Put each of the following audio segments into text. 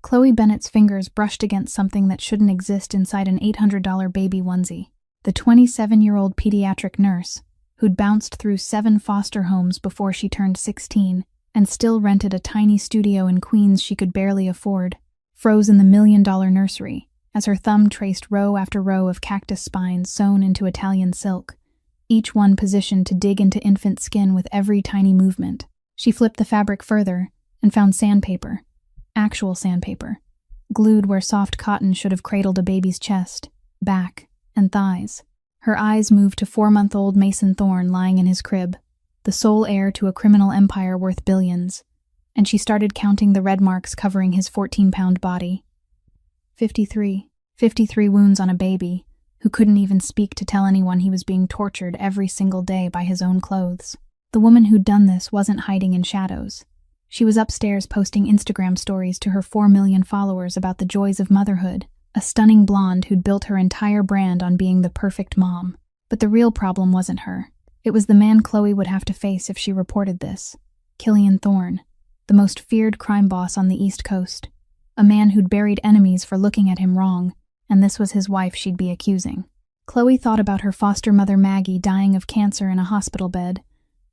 Chloe Bennett's fingers brushed against something that shouldn't exist inside an $800 baby onesie. The 27-year-old pediatric nurse, who'd bounced through 7 foster homes before she turned 16 and still rented a tiny studio in Queens she could barely afford, froze in the $1 million nursery as her thumb traced row after row of cactus spines sewn into Italian silk, each one positioned to dig into infant skin with every tiny movement. She flipped the fabric further and found sandpaper, actual sandpaper, glued where soft cotton should have cradled a baby's chest, back, and thighs. Her eyes moved to 4-month-old Mason Thorne lying in his crib, the sole heir to a criminal empire worth billions, and she started counting the red marks covering his 14-pound body. 53 wounds on a baby who couldn't even speak to tell anyone he was being tortured every single day by his own clothes. The woman who'd done this wasn't hiding in shadows. She was upstairs posting Instagram stories to her 4 million followers about the joys of motherhood, a stunning blonde who'd built her entire brand on being the perfect mom. But the real problem wasn't her. It was the man Chloe would have to face if she reported this. Killian Thorne, the most feared crime boss on the East Coast. A man who'd buried enemies for looking at him wrong, and this was his wife she'd be accusing. Chloe thought about her foster mother Maggie dying of cancer in a hospital bed,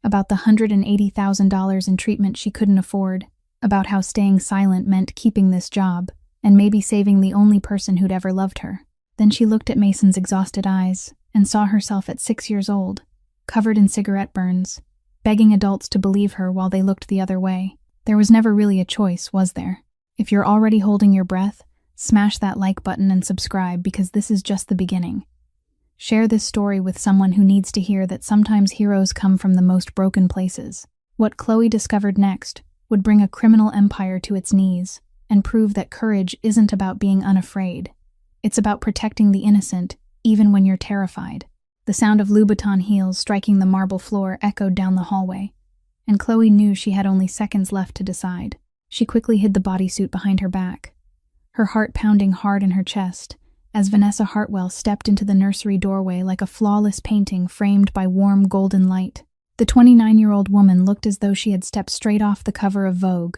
about the $180,000 in treatment she couldn't afford, about how staying silent meant keeping this job, and maybe saving the only person who'd ever loved her. Then she looked at Mason's exhausted eyes and saw herself at 6 years old, covered in cigarette burns, begging adults to believe her while they looked the other way. There was never really a choice, was there? If you're already holding your breath, smash that like button and subscribe because this is just the beginning. Share this story with someone who needs to hear that sometimes heroes come from the most broken places. What Chloe discovered next would bring a criminal empire to its knees and prove that courage isn't about being unafraid. It's about protecting the innocent, even when you're terrified. The sound of Louboutin heels striking the marble floor echoed down the hallway, and Chloe knew she had only seconds left to decide. She quickly hid the bodysuit behind her back, her heart pounding hard in her chest, as Vanessa Hartwell stepped into the nursery doorway like a flawless painting framed by warm golden light. The 29-year-old woman looked as though she had stepped straight off the cover of Vogue.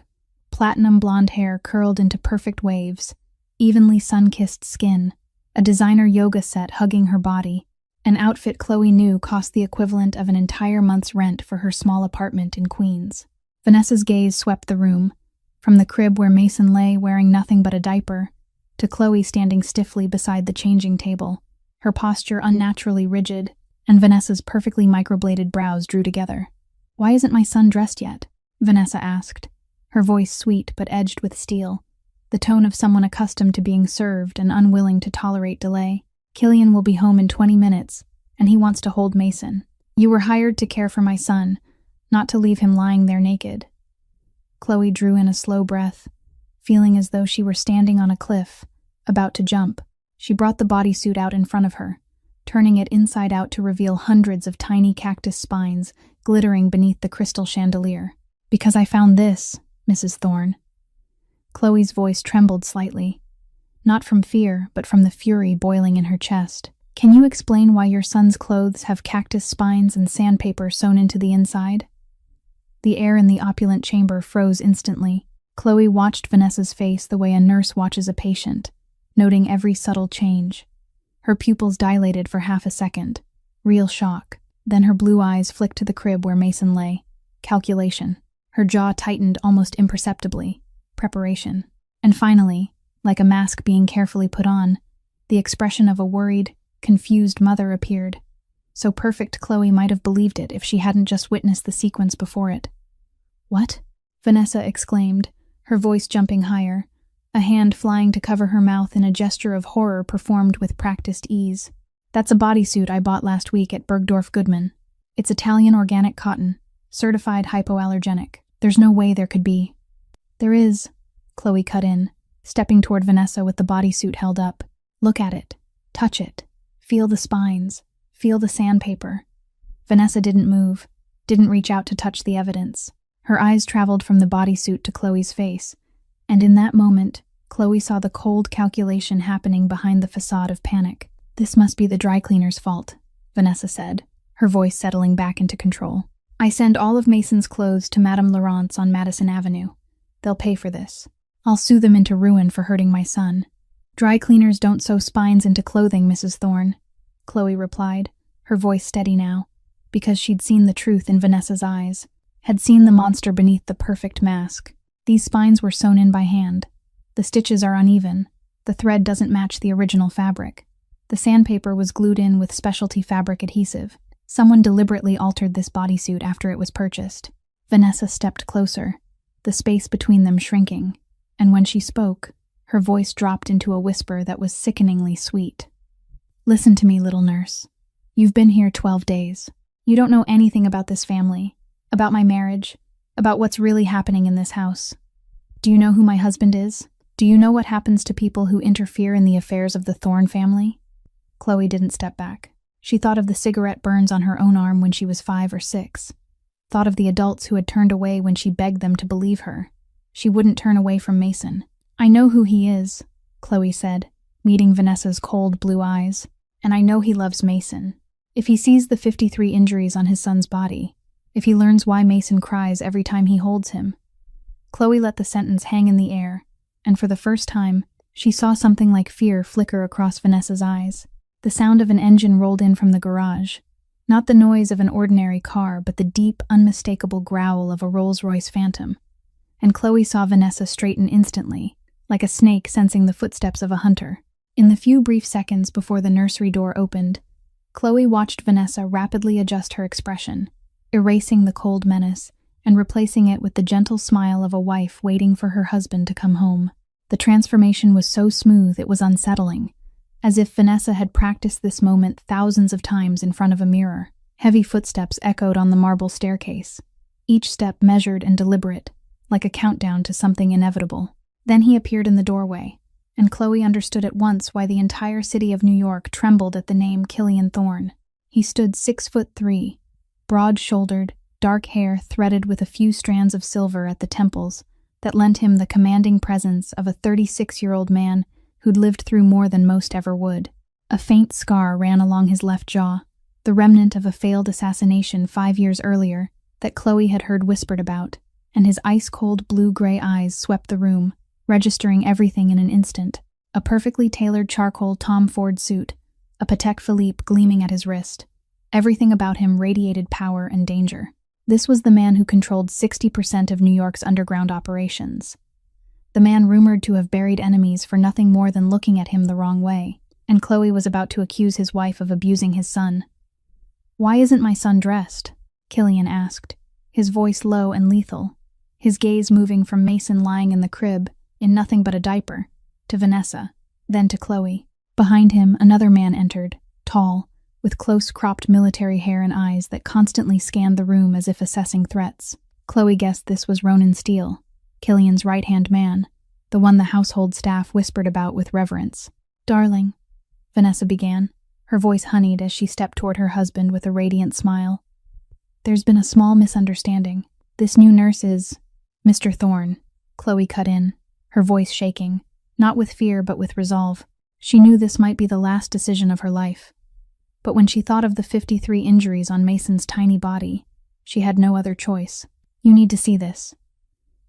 Platinum blonde hair curled into perfect waves, evenly sun-kissed skin, a designer yoga set hugging her body, an outfit Chloe knew cost the equivalent of an entire month's rent for her small apartment in Queens. Vanessa's gaze swept the room, from the crib where Mason lay wearing nothing but a diaper, to Chloe standing stiffly beside the changing table, her posture unnaturally rigid, and Vanessa's perfectly microbladed brows drew together. "Why isn't my son dressed yet?" Vanessa asked, her voice sweet but edged with steel, the tone of someone accustomed to being served and unwilling to tolerate delay. "Killian will be home in 20 minutes, and he wants to hold Mason. You were hired to care for my son, not to leave him lying there naked." Chloe drew in a slow breath, feeling as though she were standing on a cliff, about to jump. She brought the bodysuit out in front of her, turning it inside out to reveal hundreds of tiny cactus spines glittering beneath the crystal chandelier. "Because I found this, Mrs. Thorne." Chloe's voice trembled slightly, not from fear, but from the fury boiling in her chest. "Can you explain why your son's clothes have cactus spines and sandpaper sewn into the inside?" The air in the opulent chamber froze instantly. Chloe watched Vanessa's face the way a nurse watches a patient, noting every subtle change. Her pupils dilated for half a second. Real shock. Then her blue eyes flicked to the crib where Mason lay. Calculation. Her jaw tightened almost imperceptibly. Preparation. And finally, like a mask being carefully put on, the expression of a worried, confused mother appeared. So perfect Chloe might have believed it if she hadn't just witnessed the sequence before it. "What?" Vanessa exclaimed, her voice jumping higher, a hand flying to cover her mouth in a gesture of horror performed with practiced ease. "That's a bodysuit I bought last week at Bergdorf Goodman. It's Italian organic cotton, certified hypoallergenic. There's no way there could be." "There is," Chloe cut in, stepping toward Vanessa with the bodysuit held up. "Look at it. Touch it. Feel the spines. Feel the sandpaper." Vanessa didn't move, didn't reach out to touch the evidence. Her eyes traveled from the bodysuit to Chloe's face, and in that moment, Chloe saw the cold calculation happening behind the facade of panic. "This must be the dry cleaner's fault," Vanessa said, her voice settling back into control. "I send all of Mason's clothes to Madame Laurent's on Madison Avenue. They'll pay for this." I'll sue them into ruin for hurting my son. Dry cleaners don't sew spines into clothing, Mrs. Thorne, Chloe replied, her voice steady now, because she'd seen the truth in Vanessa's eyes, had seen the monster beneath the perfect mask. These spines were sewn in by hand. The stitches are uneven. The thread doesn't match the original fabric. The sandpaper was glued in with specialty fabric adhesive. Someone deliberately altered this bodysuit after it was purchased. Vanessa stepped closer, the space between them shrinking, and when she spoke, her voice dropped into a whisper that was sickeningly sweet. Listen to me, little nurse. You've been here 12 days. You don't know anything about this family, about my marriage, about what's really happening in this house. Do you know who my husband is? Do you know what happens to people who interfere in the affairs of the Thorne family? Chloe didn't step back. She thought of the cigarette burns on her own arm when she was 5 or 6. Thought of the adults who had turned away when she begged them to believe her. She wouldn't turn away from Mason. I know who he is, Chloe said, meeting Vanessa's cold blue eyes. And I know he loves Mason. If he sees the 53 injuries on his son's body, if he learns why Mason cries every time he holds him. Chloe let the sentence hang in the air, and for the first time, she saw something like fear flicker across Vanessa's eyes. The sound of an engine rolled in from the garage. Not the noise of an ordinary car, but the deep, unmistakable growl of a Rolls-Royce Phantom. And Chloe saw Vanessa straighten instantly, like a snake sensing the footsteps of a hunter. In the few brief seconds before the nursery door opened, Chloe watched Vanessa rapidly adjust her expression, erasing the cold menace and replacing it with the gentle smile of a wife waiting for her husband to come home. The transformation was so smooth it was unsettling, as if Vanessa had practiced this moment thousands of times in front of a mirror. Heavy footsteps echoed on the marble staircase, each step measured and deliberate, like a countdown to something inevitable. Then he appeared in the doorway, and Chloe understood at once why the entire city of New York trembled at the name Killian Thorne. He stood 6'3", broad-shouldered, dark hair threaded with a few strands of silver at the temples that lent him the commanding presence of a 36-year-old man who'd lived through more than most ever would. A faint scar ran along his left jaw, the remnant of a failed assassination 5 years earlier that Chloe had heard whispered about, and his ice-cold blue-gray eyes swept the room, registering everything in an instant. A perfectly tailored charcoal Tom Ford suit, a Patek Philippe gleaming at his wrist. Everything about him radiated power and danger. This was the man who controlled 60% of New York's underground operations. The man rumored to have buried enemies for nothing more than looking at him the wrong way, and Chloe was about to accuse his wife of abusing his son. "Why isn't my son dressed?" Killian asked, his voice low and lethal, his gaze moving from Mason lying in the crib, in nothing but a diaper, to Vanessa, then to Chloe. Behind him, another man entered, tall, with close-cropped military hair and eyes that constantly scanned the room as if assessing threats. Chloe guessed this was Ronan Steele, Killian's right-hand man, the one the household staff whispered about with reverence. "Darling," Vanessa began, her voice honeyed as she stepped toward her husband with a radiant smile. "There's been a small misunderstanding. This new nurse is Mr. Thorne," Chloe cut in, her voice shaking, not with fear but with resolve. She knew this might be the last decision of her life. But when she thought of the 53 injuries on Mason's tiny body, she had no other choice. "You need to see this."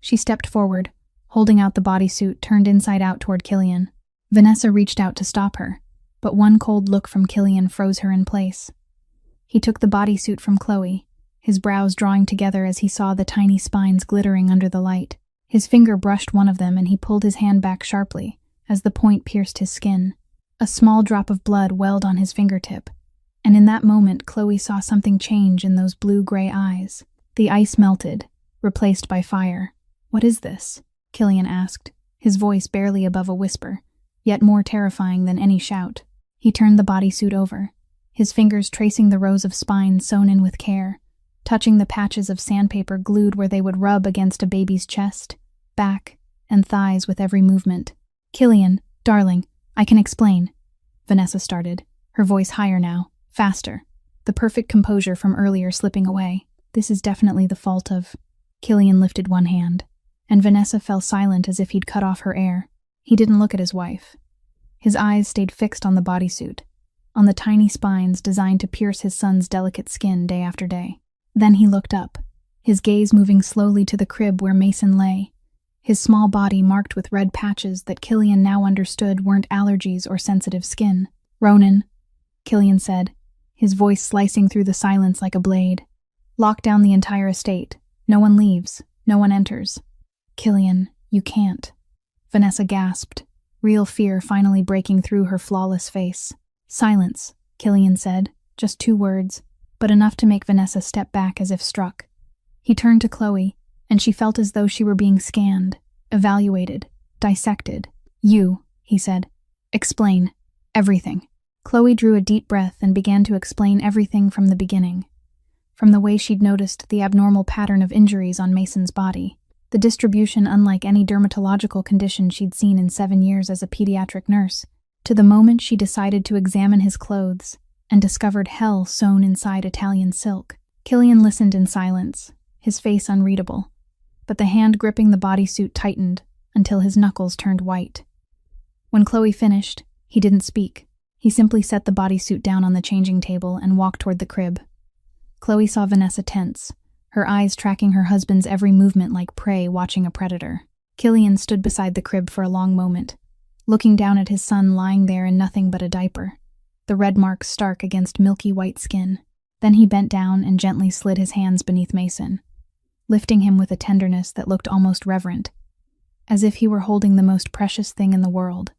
She stepped forward, holding out the bodysuit turned inside out toward Killian. Vanessa reached out to stop her, but one cold look from Killian froze her in place. He took the bodysuit from Chloe, his brows drawing together as he saw the tiny spines glittering under the light. His finger brushed one of them and he pulled his hand back sharply as the point pierced his skin. A small drop of blood welled on his fingertip, and in that moment Chloe saw something change in those blue-gray eyes. The ice melted, replaced by fire. "What is this?" Killian asked, his voice barely above a whisper, yet more terrifying than any shout. He turned the bodysuit over, his fingers tracing the rows of spines sewn in with care, touching the patches of sandpaper glued where they would rub against a baby's chest, back, and thighs with every movement. "Killian, darling, I can explain," Vanessa started, her voice higher now, faster, the perfect composure from earlier slipping away. "This is definitely the fault of—" Killian lifted one hand, and Vanessa fell silent as if he'd cut off her air. He didn't look at his wife. His eyes stayed fixed on the bodysuit, on the tiny spines designed to pierce his son's delicate skin day after day. Then he looked up, his gaze moving slowly to the crib where Mason lay, his small body marked with red patches that Killian now understood weren't allergies or sensitive skin. "Ronan," Killian said, his voice slicing through the silence like a blade. "Lock down the entire estate. No one leaves. No one enters." "Killian, you can't." Vanessa gasped, real fear finally breaking through her flawless face. "Silence," Killian said, just 2 words, but enough to make Vanessa step back as if struck. He turned to Chloe, and she felt as though she were being scanned, evaluated, dissected. "You," he said. "Explain. Everything." Chloe drew a deep breath and began to explain everything from the beginning. From the way she'd noticed the abnormal pattern of injuries on Mason's body, the distribution unlike any dermatological condition she'd seen in 7 years as a pediatric nurse, to the moment she decided to examine his clothes and discovered hell sewn inside Italian silk. Killian listened in silence, his face unreadable, but the hand gripping the bodysuit tightened until his knuckles turned white. When Chloe finished, he didn't speak. He simply set the bodysuit down on the changing table and walked toward the crib. Chloe saw Vanessa tense, her eyes tracking her husband's every movement like prey watching a predator. Killian stood beside the crib for a long moment, looking down at his son lying there in nothing but a diaper, the red marks stark against milky white skin. Then he bent down and gently slid his hands beneath Mason, lifting him with a tenderness that looked almost reverent, as if he were holding the most precious thing in the world.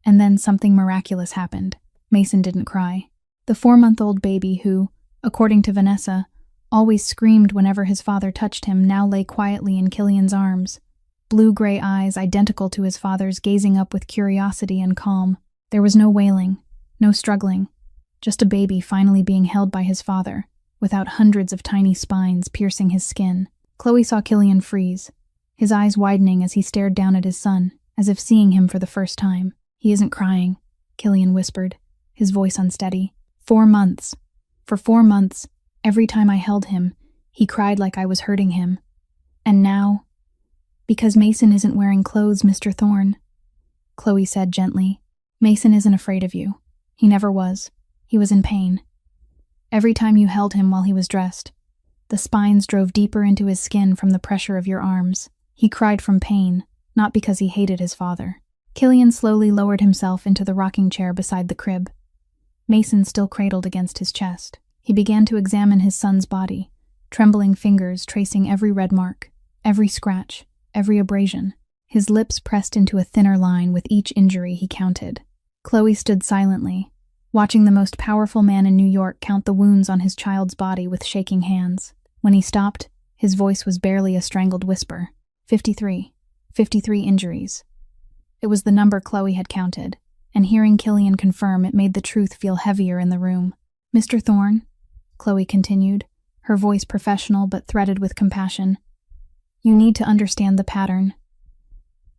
And then something miraculous happened. Mason didn't cry. The 4-month-old baby who, according to Vanessa, always screamed whenever his father touched him, now lay quietly in Killian's arms, blue-gray eyes identical to his father's gazing up with curiosity and calm. There was no wailing, no struggling, just a baby finally being held by his father, without hundreds of tiny spines piercing his skin. Chloe saw Killian freeze, his eyes widening as he stared down at his son, as if seeing him for the first time. "He isn't crying," Killian whispered, his voice unsteady. 4 months. For 4 months, every time I held him, he cried like I was hurting him. And now, because Mason isn't wearing clothes, Mr. Thorne," Chloe said gently. "Mason isn't afraid of you. He never was. He was in pain. Every time you held him while he was dressed, the spines drove deeper into his skin from the pressure of your arms. He cried from pain, not because he hated his father." Killian slowly lowered himself into the rocking chair beside the crib, Mason still cradled against his chest. He began to examine his son's body, trembling fingers tracing every red mark, every scratch, every abrasion. His lips pressed into a thinner line with each injury he counted. Chloe stood silently, watching the most powerful man in New York count the wounds on his child's body with shaking hands. When he stopped, his voice was barely a strangled whisper. 53. 53 injuries. It was the number Chloe had counted, and hearing Killian confirm it made the truth feel heavier in the room. "Mr. Thorne," Chloe continued, her voice professional but threaded with compassion, "you need to understand the pattern.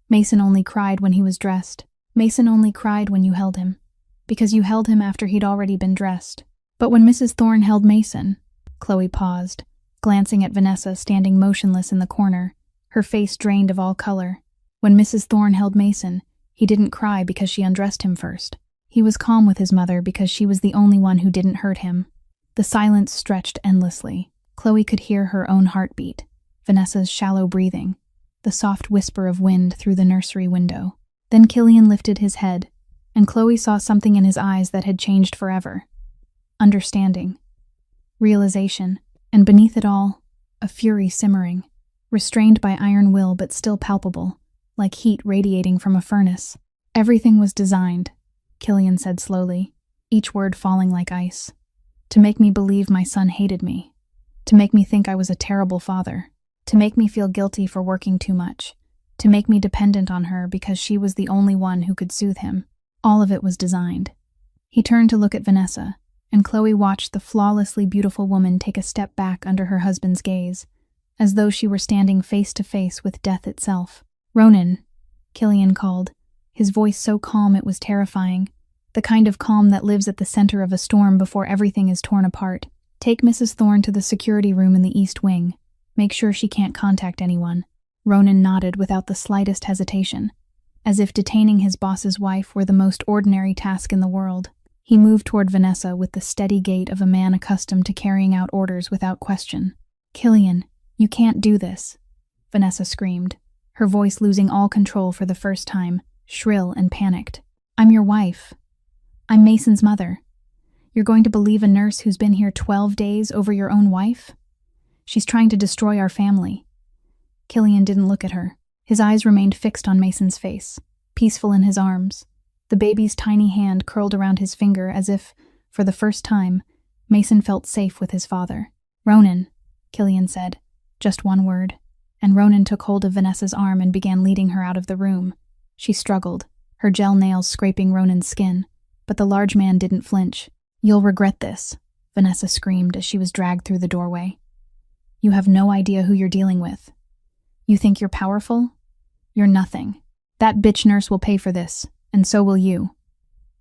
Mason only cried when he was dressed. Mason only cried when you held him, because you held him after he'd already been dressed. But when Mrs. Thorne held Mason," Chloe paused, glancing at Vanessa standing motionless in the corner, her face drained of all color. "When Mrs. Thorne held Mason, he didn't cry because she undressed him first. He was calm with his mother because she was the only one who didn't hurt him." The silence stretched endlessly. Chloe could hear her own heartbeat, Vanessa's shallow breathing, the soft whisper of wind through the nursery window. Then Killian lifted his head, and Chloe saw something in his eyes that had changed forever. Understanding, realization, and beneath it all, a fury simmering, restrained by iron will but still palpable, like heat radiating from a furnace. "Everything was designed," Killian said slowly, each word falling like ice, "to make me believe my son hated me, to make me think I was a terrible father, to make me feel guilty for working too much, to make me dependent on her because she was the only one who could soothe him. All of it was designed." He turned to look at Vanessa, and Chloe watched the flawlessly beautiful woman take a step back under her husband's gaze, as though she were standing face to face with death itself. "Ronan," Killian called, his voice so calm it was terrifying, the kind of calm that lives at the center of a storm before everything is torn apart. "Take Mrs. Thorne to the security room in the East Wing. Make sure she can't contact anyone." Ronan nodded without the slightest hesitation, as if detaining his boss's wife were the most ordinary task in the world. He moved toward Vanessa with the steady gait of a man accustomed to carrying out orders without question. "Killian, you can't do this," Vanessa screamed, her voice losing all control for the first time, shrill and panicked. "I'm your wife. I'm Mason's mother. You're going to believe a nurse who's been here 12 days over your own wife? She's trying to destroy our family." Killian didn't look at her. His eyes remained fixed on Mason's face, peaceful in his arms. The baby's tiny hand curled around his finger as if, for the first time, Mason felt safe with his father. "Ronan," Killian said, just one word, and Ronan took hold of Vanessa's arm and began leading her out of the room. She struggled, her gel nails scraping Ronan's skin, but the large man didn't flinch. "You'll regret this," Vanessa screamed as she was dragged through the doorway. "You have no idea who you're dealing with. You think you're powerful? You're nothing. That bitch nurse will pay for this, and so will you."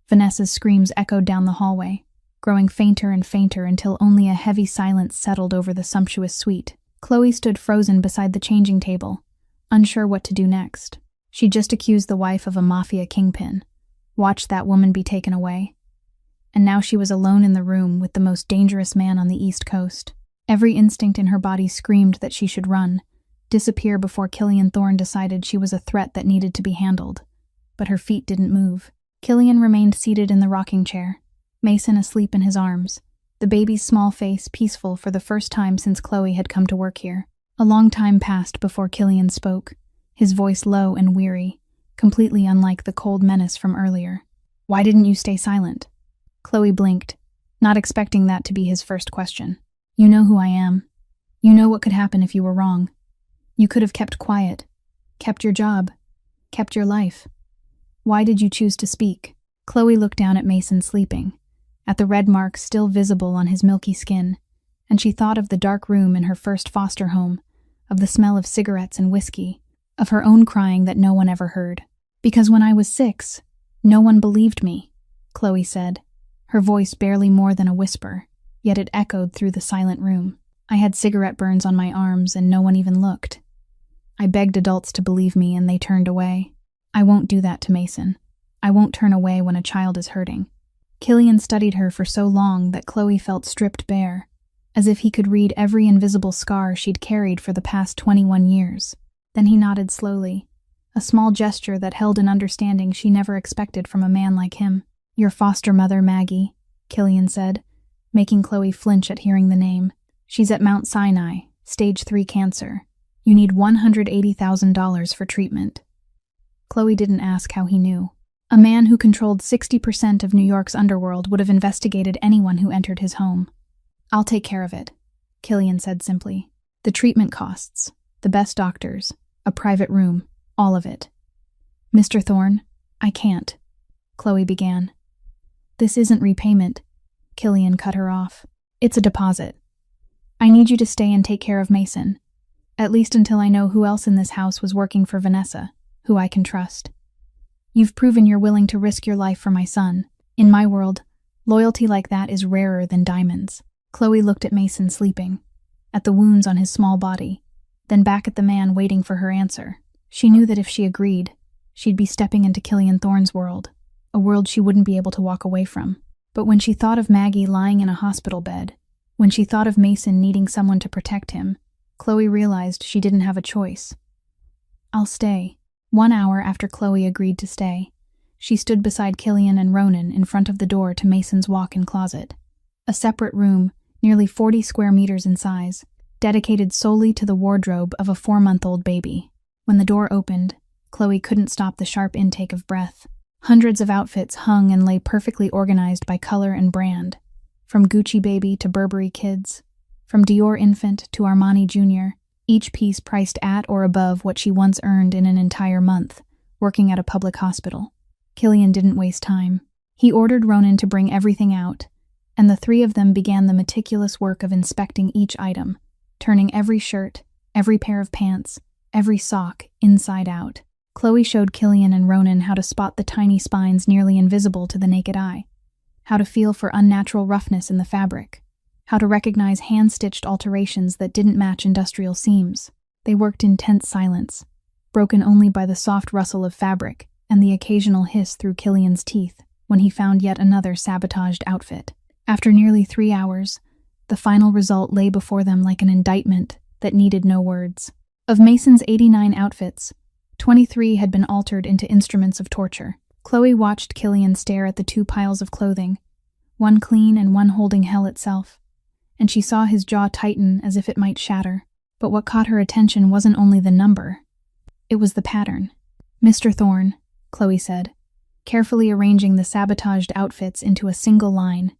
Vanessa's screams echoed down the hallway, growing fainter and fainter until only a heavy silence settled over the sumptuous suite. Chloe stood frozen beside the changing table, unsure what to do next. She just accused the wife of a Mafia kingpin, watched that woman be taken away, and now she was alone in the room with the most dangerous man on the East Coast. Every instinct in her body screamed that she should run, disappear before Killian Thorne decided she was a threat that needed to be handled. But her feet didn't move. Killian remained seated in the rocking chair, Mason asleep in his arms, the baby's small face peaceful for the first time since Chloe had come to work here. A long time passed before Killian spoke, his voice low and weary, completely unlike the cold menace from earlier. "Why didn't you stay silent?" Chloe blinked, not expecting that to be his first question. "You know who I am. You know what could happen if you were wrong. You could have kept quiet, kept your job, kept your life. Why did you choose to speak?" Chloe looked down at Mason sleeping, at the red marks still visible on his milky skin, and she thought of the dark room in her first foster home, of the smell of cigarettes and whiskey, of her own crying that no one ever heard. "Because when I was 6, no one believed me," Chloe said, her voice barely more than a whisper, yet it echoed through the silent room. "I had cigarette burns on my arms and no one even looked. I begged adults to believe me and they turned away. I won't do that to Mason. I won't turn away when a child is hurting." Killian studied her for so long that Chloe felt stripped bare, as if he could read every invisible scar she'd carried for the past 21 years. Then he nodded slowly, a small gesture that held an understanding she never expected from a man like him. "Your foster mother, Maggie," Killian said, making Chloe flinch at hearing the name. "She's at Mount Sinai, stage 3 cancer. You need $180,000 for treatment." Chloe didn't ask how he knew. A man who controlled 60% of New York's underworld would have investigated anyone who entered his home. "I'll take care of it," Killian said simply. "The treatment costs, the best doctors, a private room, all of it." "Mr. Thorne, I can't," Chloe began. "This isn't repayment," Killian cut her off. "It's a deposit. I need you to stay and take care of Mason, at least until I know who else in this house was working for Vanessa, who I can trust. You've proven you're willing to risk your life for my son. In my world, loyalty like that is rarer than diamonds." Chloe looked at Mason sleeping, at the wounds on his small body, then back at the man waiting for her answer. She knew that if she agreed, she'd be stepping into Killian Thorne's world, a world she wouldn't be able to walk away from. But when she thought of Maggie lying in a hospital bed, when she thought of Mason needing someone to protect him, Chloe realized she didn't have a choice. "I'll stay." 1 hour after Chloe agreed to stay, she stood beside Killian and Ronan in front of the door to Mason's walk-in closet, a separate room, nearly 40 square meters in size, dedicated solely to the wardrobe of a 4-month-old baby. When the door opened, Chloe couldn't stop the sharp intake of breath. Hundreds of outfits hung and lay perfectly organized by color and brand, from Gucci Baby to Burberry Kids, from Dior Infant to Armani Jr., each piece priced at or above what she once earned in an entire month, working at a public hospital. Killian didn't waste time. He ordered Ronan to bring everything out, and the 3 of them began the meticulous work of inspecting each item, turning every shirt, every pair of pants, every sock inside out. Chloe showed Killian and Ronan how to spot the tiny spines nearly invisible to the naked eye, how to feel for unnatural roughness in the fabric, how to recognize hand-stitched alterations that didn't match industrial seams. They worked in tense silence, broken only by the soft rustle of fabric and the occasional hiss through Killian's teeth when he found yet another sabotaged outfit. After nearly 3 hours, the final result lay before them like an indictment that needed no words. Of Mason's 89 outfits, 23 had been altered into instruments of torture. Chloe watched Killian stare at the two piles of clothing, one clean and one holding hell itself, and she saw his jaw tighten as if it might shatter. But what caught her attention wasn't only the number. It was the pattern. "Mr. Thorne," Chloe said, carefully arranging the sabotaged outfits into a single line.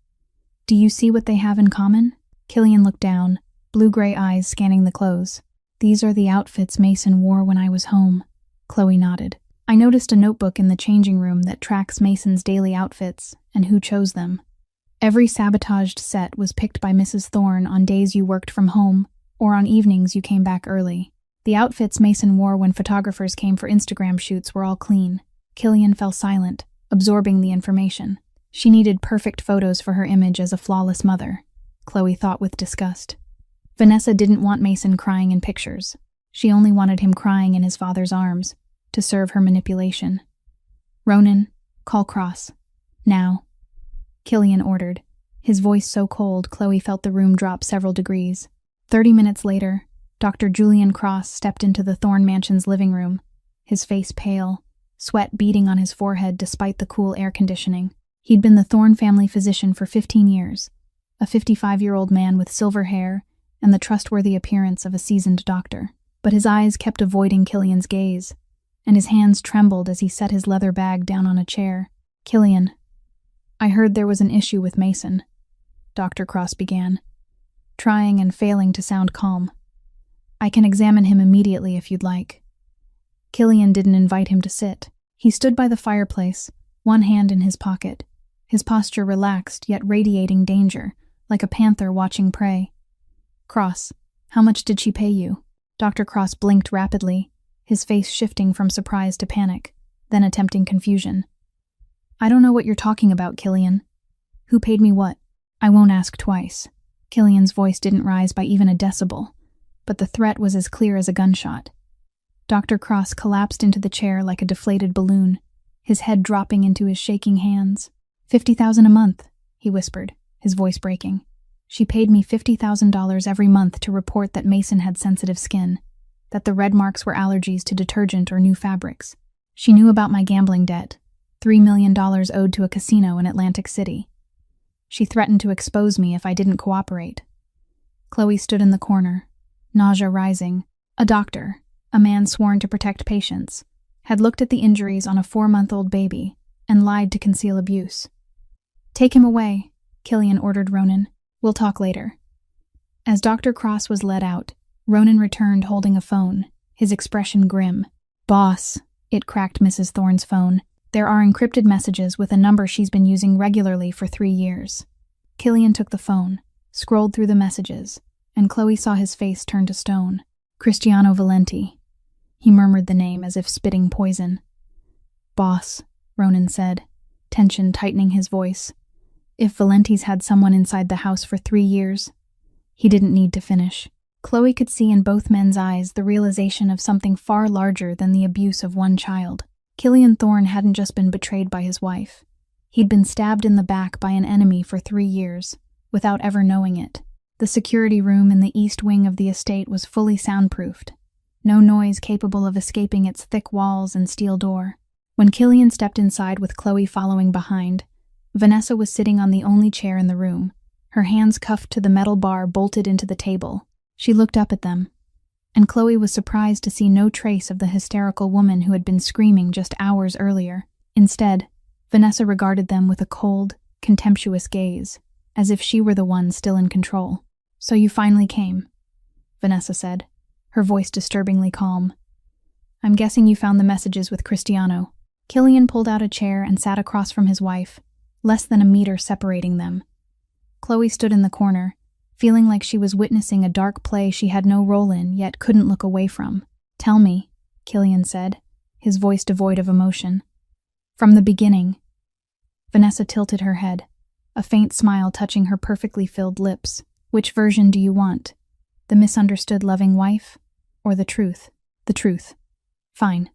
"Do you see what they have in common?" Killian looked down, blue-gray eyes scanning the clothes. "These are the outfits Mason wore when I was home," Chloe nodded. "I noticed a notebook in the changing room that tracks Mason's daily outfits and who chose them. Every sabotaged set was picked by Mrs. Thorne on days you worked from home or on evenings you came back early. The outfits Mason wore when photographers came for Instagram shoots were all clean." Killian fell silent, absorbing the information. She needed perfect photos for her image as a flawless mother, Chloe thought with disgust. Vanessa didn't want Mason crying in pictures. She only wanted him crying in his father's arms, to serve her manipulation. "Ronan, call Cross. Now," Killian ordered, his voice so cold Chloe felt the room drop several degrees. 30 minutes later, Dr. Julian Cross stepped into the Thorne mansion's living room, his face pale, sweat beading on his forehead despite the cool air conditioning. He'd been the Thorne family physician for 15 years, a 55-year-old man with silver hair and the trustworthy appearance of a seasoned doctor. But his eyes kept avoiding Killian's gaze, and his hands trembled as he set his leather bag down on a chair. "Killian, I heard there was an issue with Mason," Dr. Cross began, trying and failing to sound calm. "I can examine him immediately if you'd like." Killian didn't invite him to sit. He stood by the fireplace, one hand in his pocket, his posture relaxed yet radiating danger, like a panther watching prey. "Cross, how much did she pay you?" Dr. Cross blinked rapidly, his face shifting from surprise to panic, then attempting confusion. "I don't know what you're talking about, Killian. Who paid me what?" "I won't ask twice." Killian's voice didn't rise by even a decibel, but the threat was as clear as a gunshot. Dr. Cross collapsed into the chair like a deflated balloon, his head dropping into his shaking hands. $50,000 a month, he whispered, his voice breaking. "She paid me $50,000 every month to report that Mason had sensitive skin, that the red marks were allergies to detergent or new fabrics. She knew about my gambling debt, $3 million owed to a casino in Atlantic City. She threatened to expose me if I didn't cooperate." Chloe stood in the corner, nausea rising. A doctor, a man sworn to protect patients, had looked at the injuries on a 4-month-old baby and lied to conceal abuse. "Take him away," Killian ordered Ronan. "We'll talk later." As Dr. Cross was led out, Ronan returned holding a phone, his expression grim. "Boss," it cracked Mrs. Thorne's phone. "There are encrypted messages with a number she's been using regularly for 3 years. Killian took the phone, scrolled through the messages, and Chloe saw his face turn to stone. "Cristiano Valenti." He murmured the name as if spitting poison. "Boss," Ronan said, tension tightening his voice. "If Valenti's had someone inside the house for 3 years..." He didn't need to finish. Chloe could see in both men's eyes the realization of something far larger than the abuse of one child. Killian Thorne hadn't just been betrayed by his wife. He'd been stabbed in the back by an enemy for 3 years, without ever knowing it. The security room in the east wing of the estate was fully soundproofed. No noise capable of escaping its thick walls and steel door. When Killian stepped inside with Chloe following behind, Vanessa was sitting on the only chair in the room, her hands cuffed to the metal bar bolted into the table. She looked up at them, and Chloe was surprised to see no trace of the hysterical woman who had been screaming just hours earlier. Instead, Vanessa regarded them with a cold, contemptuous gaze, as if she were the one still in control. "So you finally came," Vanessa said, her voice disturbingly calm. "I'm guessing you found the messages with Cristiano." Killian pulled out a chair and sat across from his wife, less than a meter separating them. Chloe stood in the corner, feeling like she was witnessing a dark play she had no role in yet couldn't look away from. "Tell me," Killian said, his voice devoid of emotion. "From the beginning." Vanessa tilted her head, a faint smile touching her perfectly filled lips. "Which version do you want? The misunderstood loving wife? Or the truth?" "The truth." "Fine."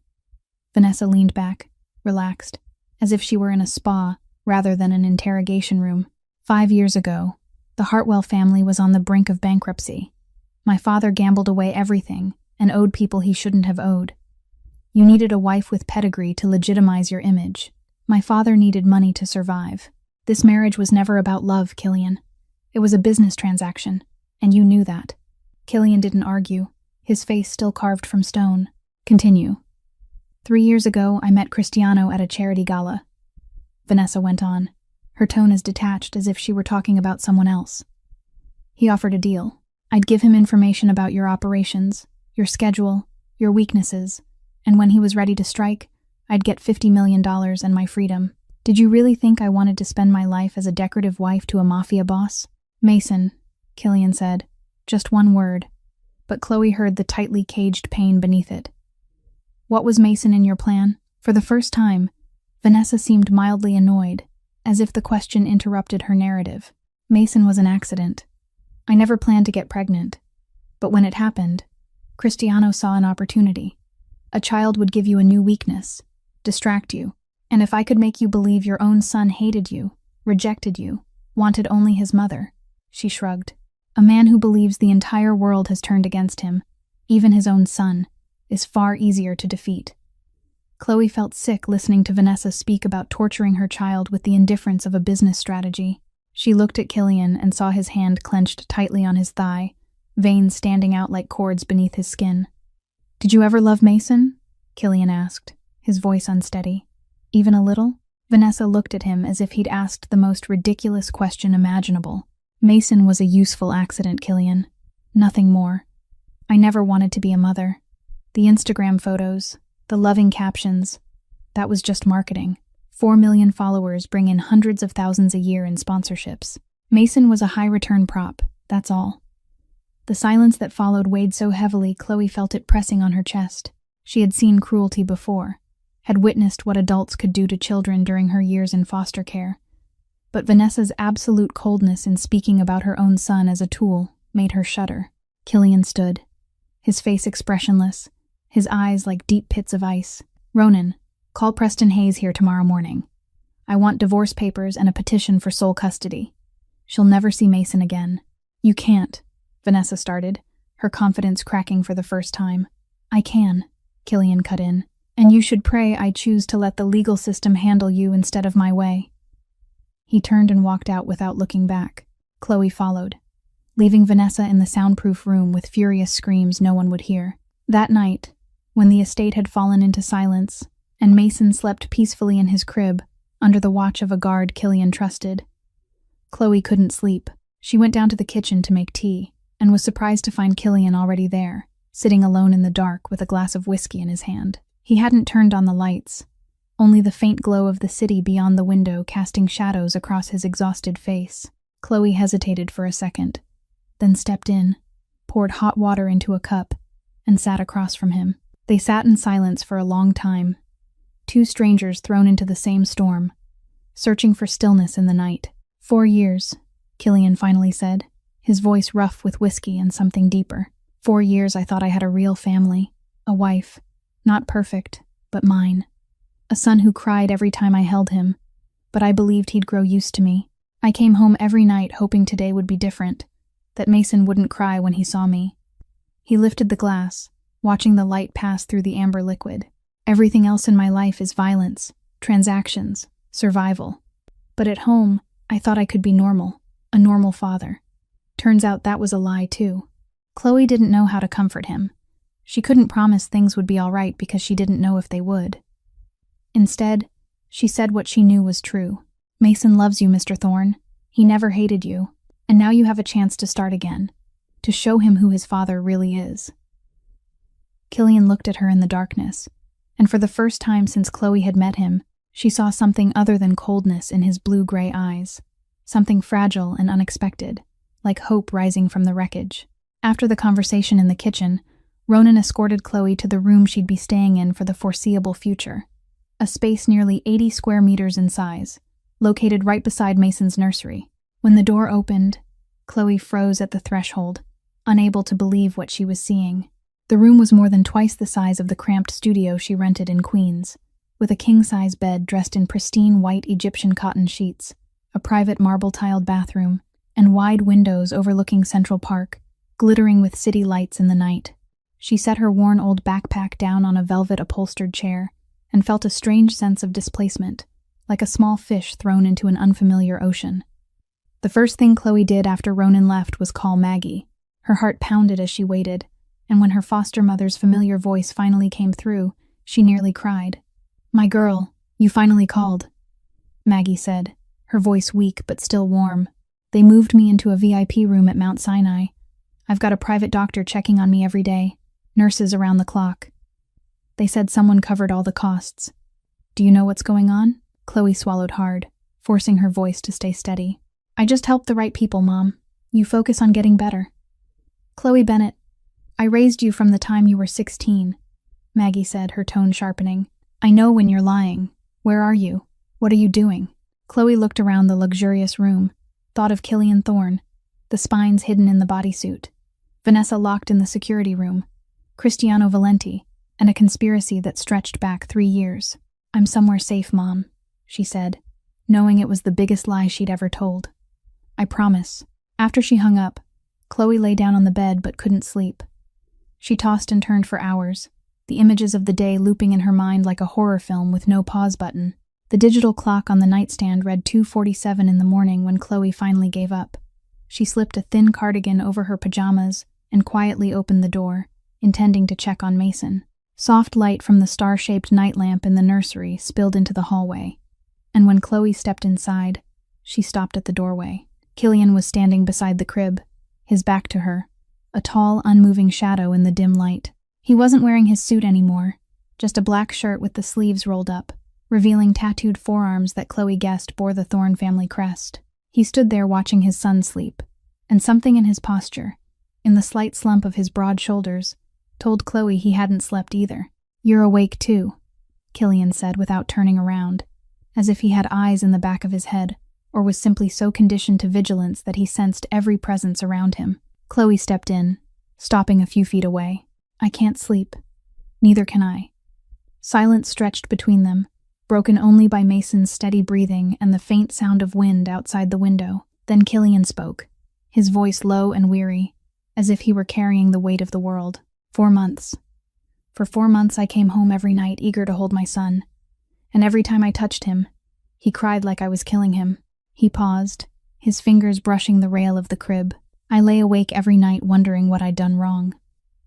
Vanessa leaned back, relaxed, as if she were in a spa rather than an interrogation room. 5 years ago, the Hartwell family was on the brink of bankruptcy. My father gambled away everything and owed people he shouldn't have owed. You needed a wife with pedigree to legitimize your image. My father needed money to survive. This marriage was never about love, Killian. It was a business transaction, and you knew that. Killian didn't argue, his face still carved from stone. Continue. 3 years ago, I met Cristiano at a charity gala. Vanessa went on, her tone as detached as if she were talking about someone else. He offered a deal. I'd give him information about your operations, your schedule, your weaknesses, and when he was ready to strike, I'd get $50 million and my freedom. Did you really think I wanted to spend my life as a decorative wife to a mafia boss? Mason, Killian said, just one word, but Chloe heard the tightly caged pain beneath it. What was Mason in your plan? For the first time, Vanessa seemed mildly annoyed, as if the question interrupted her narrative. Mason was an accident. I never planned to get pregnant. But when it happened, Cristiano saw an opportunity. A child would give you a new weakness, distract you, and if I could make you believe your own son hated you, rejected you, wanted only his mother, she shrugged. A man who believes the entire world has turned against him, even his own son, is far easier to defeat. Chloe felt sick listening to Vanessa speak about torturing her child with the indifference of a business strategy. She looked at Killian and saw his hand clenched tightly on his thigh, veins standing out like cords beneath his skin. Did you ever love Mason? Killian asked, his voice unsteady. Even a little? Vanessa looked at him as if he'd asked the most ridiculous question imaginable. Mason was a useful accident, Killian. Nothing more. I never wanted to be a mother. The Instagram photos, the loving captions, that was just marketing. 4 million followers bring in hundreds of thousands a year in sponsorships. Mason was a high-return prop, that's all. The silence that followed weighed so heavily, Chloe felt it pressing on her chest. She had seen cruelty before, had witnessed what adults could do to children during her years in foster care. But Vanessa's absolute coldness in speaking about her own son as a tool made her shudder. Killian stood, his face expressionless, his eyes like deep pits of ice. Ronan, call Preston Hayes here tomorrow morning. I want divorce papers and a petition for sole custody. She'll never see Mason again. You can't, Vanessa started, her confidence cracking for the first time. I can, Killian cut in, and you should pray I choose to let the legal system handle you instead of my way. He turned and walked out without looking back. Chloe followed, leaving Vanessa in the soundproof room with furious screams no one would hear. That night, when the estate had fallen into silence, and Mason slept peacefully in his crib, under the watch of a guard Killian trusted, Chloe couldn't sleep. She went down to the kitchen to make tea, and was surprised to find Killian already there, sitting alone in the dark with a glass of whiskey in his hand. He hadn't turned on the lights, only the faint glow of the city beyond the window casting shadows across his exhausted face. Chloe hesitated for a second, then stepped in, poured hot water into a cup, and sat across from him. They sat in silence for a long time, two strangers thrown into the same storm, searching for stillness in the night. 4 years, Killian finally said, his voice rough with whiskey and something deeper. 4 years I thought I had a real family, a wife, not perfect, but mine. A son who cried every time I held him, but I believed he'd grow used to me. I came home every night hoping today would be different, that Mason wouldn't cry when he saw me. He lifted the glass, watching the light pass through the amber liquid. Everything else in my life is violence, transactions, survival. But at home, I thought I could be normal, a normal father. Turns out that was a lie too. Chloe didn't know how to comfort him. She couldn't promise things would be all right because she didn't know if they would. Instead, she said what she knew was true. Mason loves you, Mr. Thorne. He never hated you. And now you have a chance to start again, to show him who his father really is. Killian looked at her in the darkness, and for the first time since Chloe had met him, she saw something other than coldness in his blue-gray eyes, something fragile and unexpected, like hope rising from the wreckage. After the conversation in the kitchen, Ronan escorted Chloe to the room she'd be staying in for the foreseeable future, a space nearly 80 square meters in size, located right beside Mason's nursery. When the door opened, Chloe froze at the threshold, unable to believe what she was seeing. The room was more than twice the size of the cramped studio she rented in Queens, with a king-size bed dressed in pristine white Egyptian cotton sheets, a private marble-tiled bathroom, and wide windows overlooking Central Park, glittering with city lights in the night. She set her worn old backpack down on a velvet-upholstered chair and felt a strange sense of displacement, like a small fish thrown into an unfamiliar ocean. The first thing Chloe did after Ronan left was call Maggie. Her heart pounded as she waited, and when her foster mother's familiar voice finally came through, she nearly cried. "My girl, you finally called," Maggie said, her voice weak but still warm. "They moved me into a VIP room at Mount Sinai. I've got a private doctor checking on me every day, nurses around the clock. They said someone covered all the costs. Do you know what's going on?" Chloe swallowed hard, forcing her voice to stay steady. "I just helped the right people, Mom. You focus on getting better." "Chloe Bennett, I raised you from the time you were 16, Maggie said, her tone sharpening. "I know when you're lying. Where are you? What are you doing?" Chloe looked around the luxurious room, thought of Killian Thorne, the spines hidden in the bodysuit, Vanessa locked in the security room, Cristiano Valenti, and a conspiracy that stretched back 3 years. "I'm somewhere safe, Mom," she said, knowing it was the biggest lie she'd ever told. "I promise." After she hung up, Chloe lay down on the bed but couldn't sleep. She tossed and turned for hours, the images of the day looping in her mind like a horror film with no pause button. The digital clock on the nightstand read 2:47 in the morning when Chloe finally gave up. She slipped a thin cardigan over her pajamas and quietly opened the door, intending to check on Mason. Soft light from the star-shaped night lamp in the nursery spilled into the hallway, and when Chloe stepped inside, she stopped at the doorway. Killian was standing beside the crib, his back to her, a tall, unmoving shadow in the dim light. He wasn't wearing his suit anymore, just a black shirt with the sleeves rolled up, revealing tattooed forearms that Chloe guessed bore the Thorne family crest. He stood there watching his son sleep, and something in his posture, in the slight slump of his broad shoulders, told Chloe he hadn't slept either. "You're awake too," Killian said without turning around, as if he had eyes in the back of his head, or was simply so conditioned to vigilance that he sensed every presence around him. Chloe stepped in, stopping a few feet away. "I can't sleep. Neither can I." Silence stretched between them, broken only by Mason's steady breathing and the faint sound of wind outside the window. Then Killian spoke, his voice low and weary, as if he were carrying the weight of the world. 4 months. For 4 months I came home every night eager to hold my son, and every time I touched him, he cried like I was killing him." He paused, his fingers brushing the rail of the crib. "I lay awake every night wondering what I'd done wrong.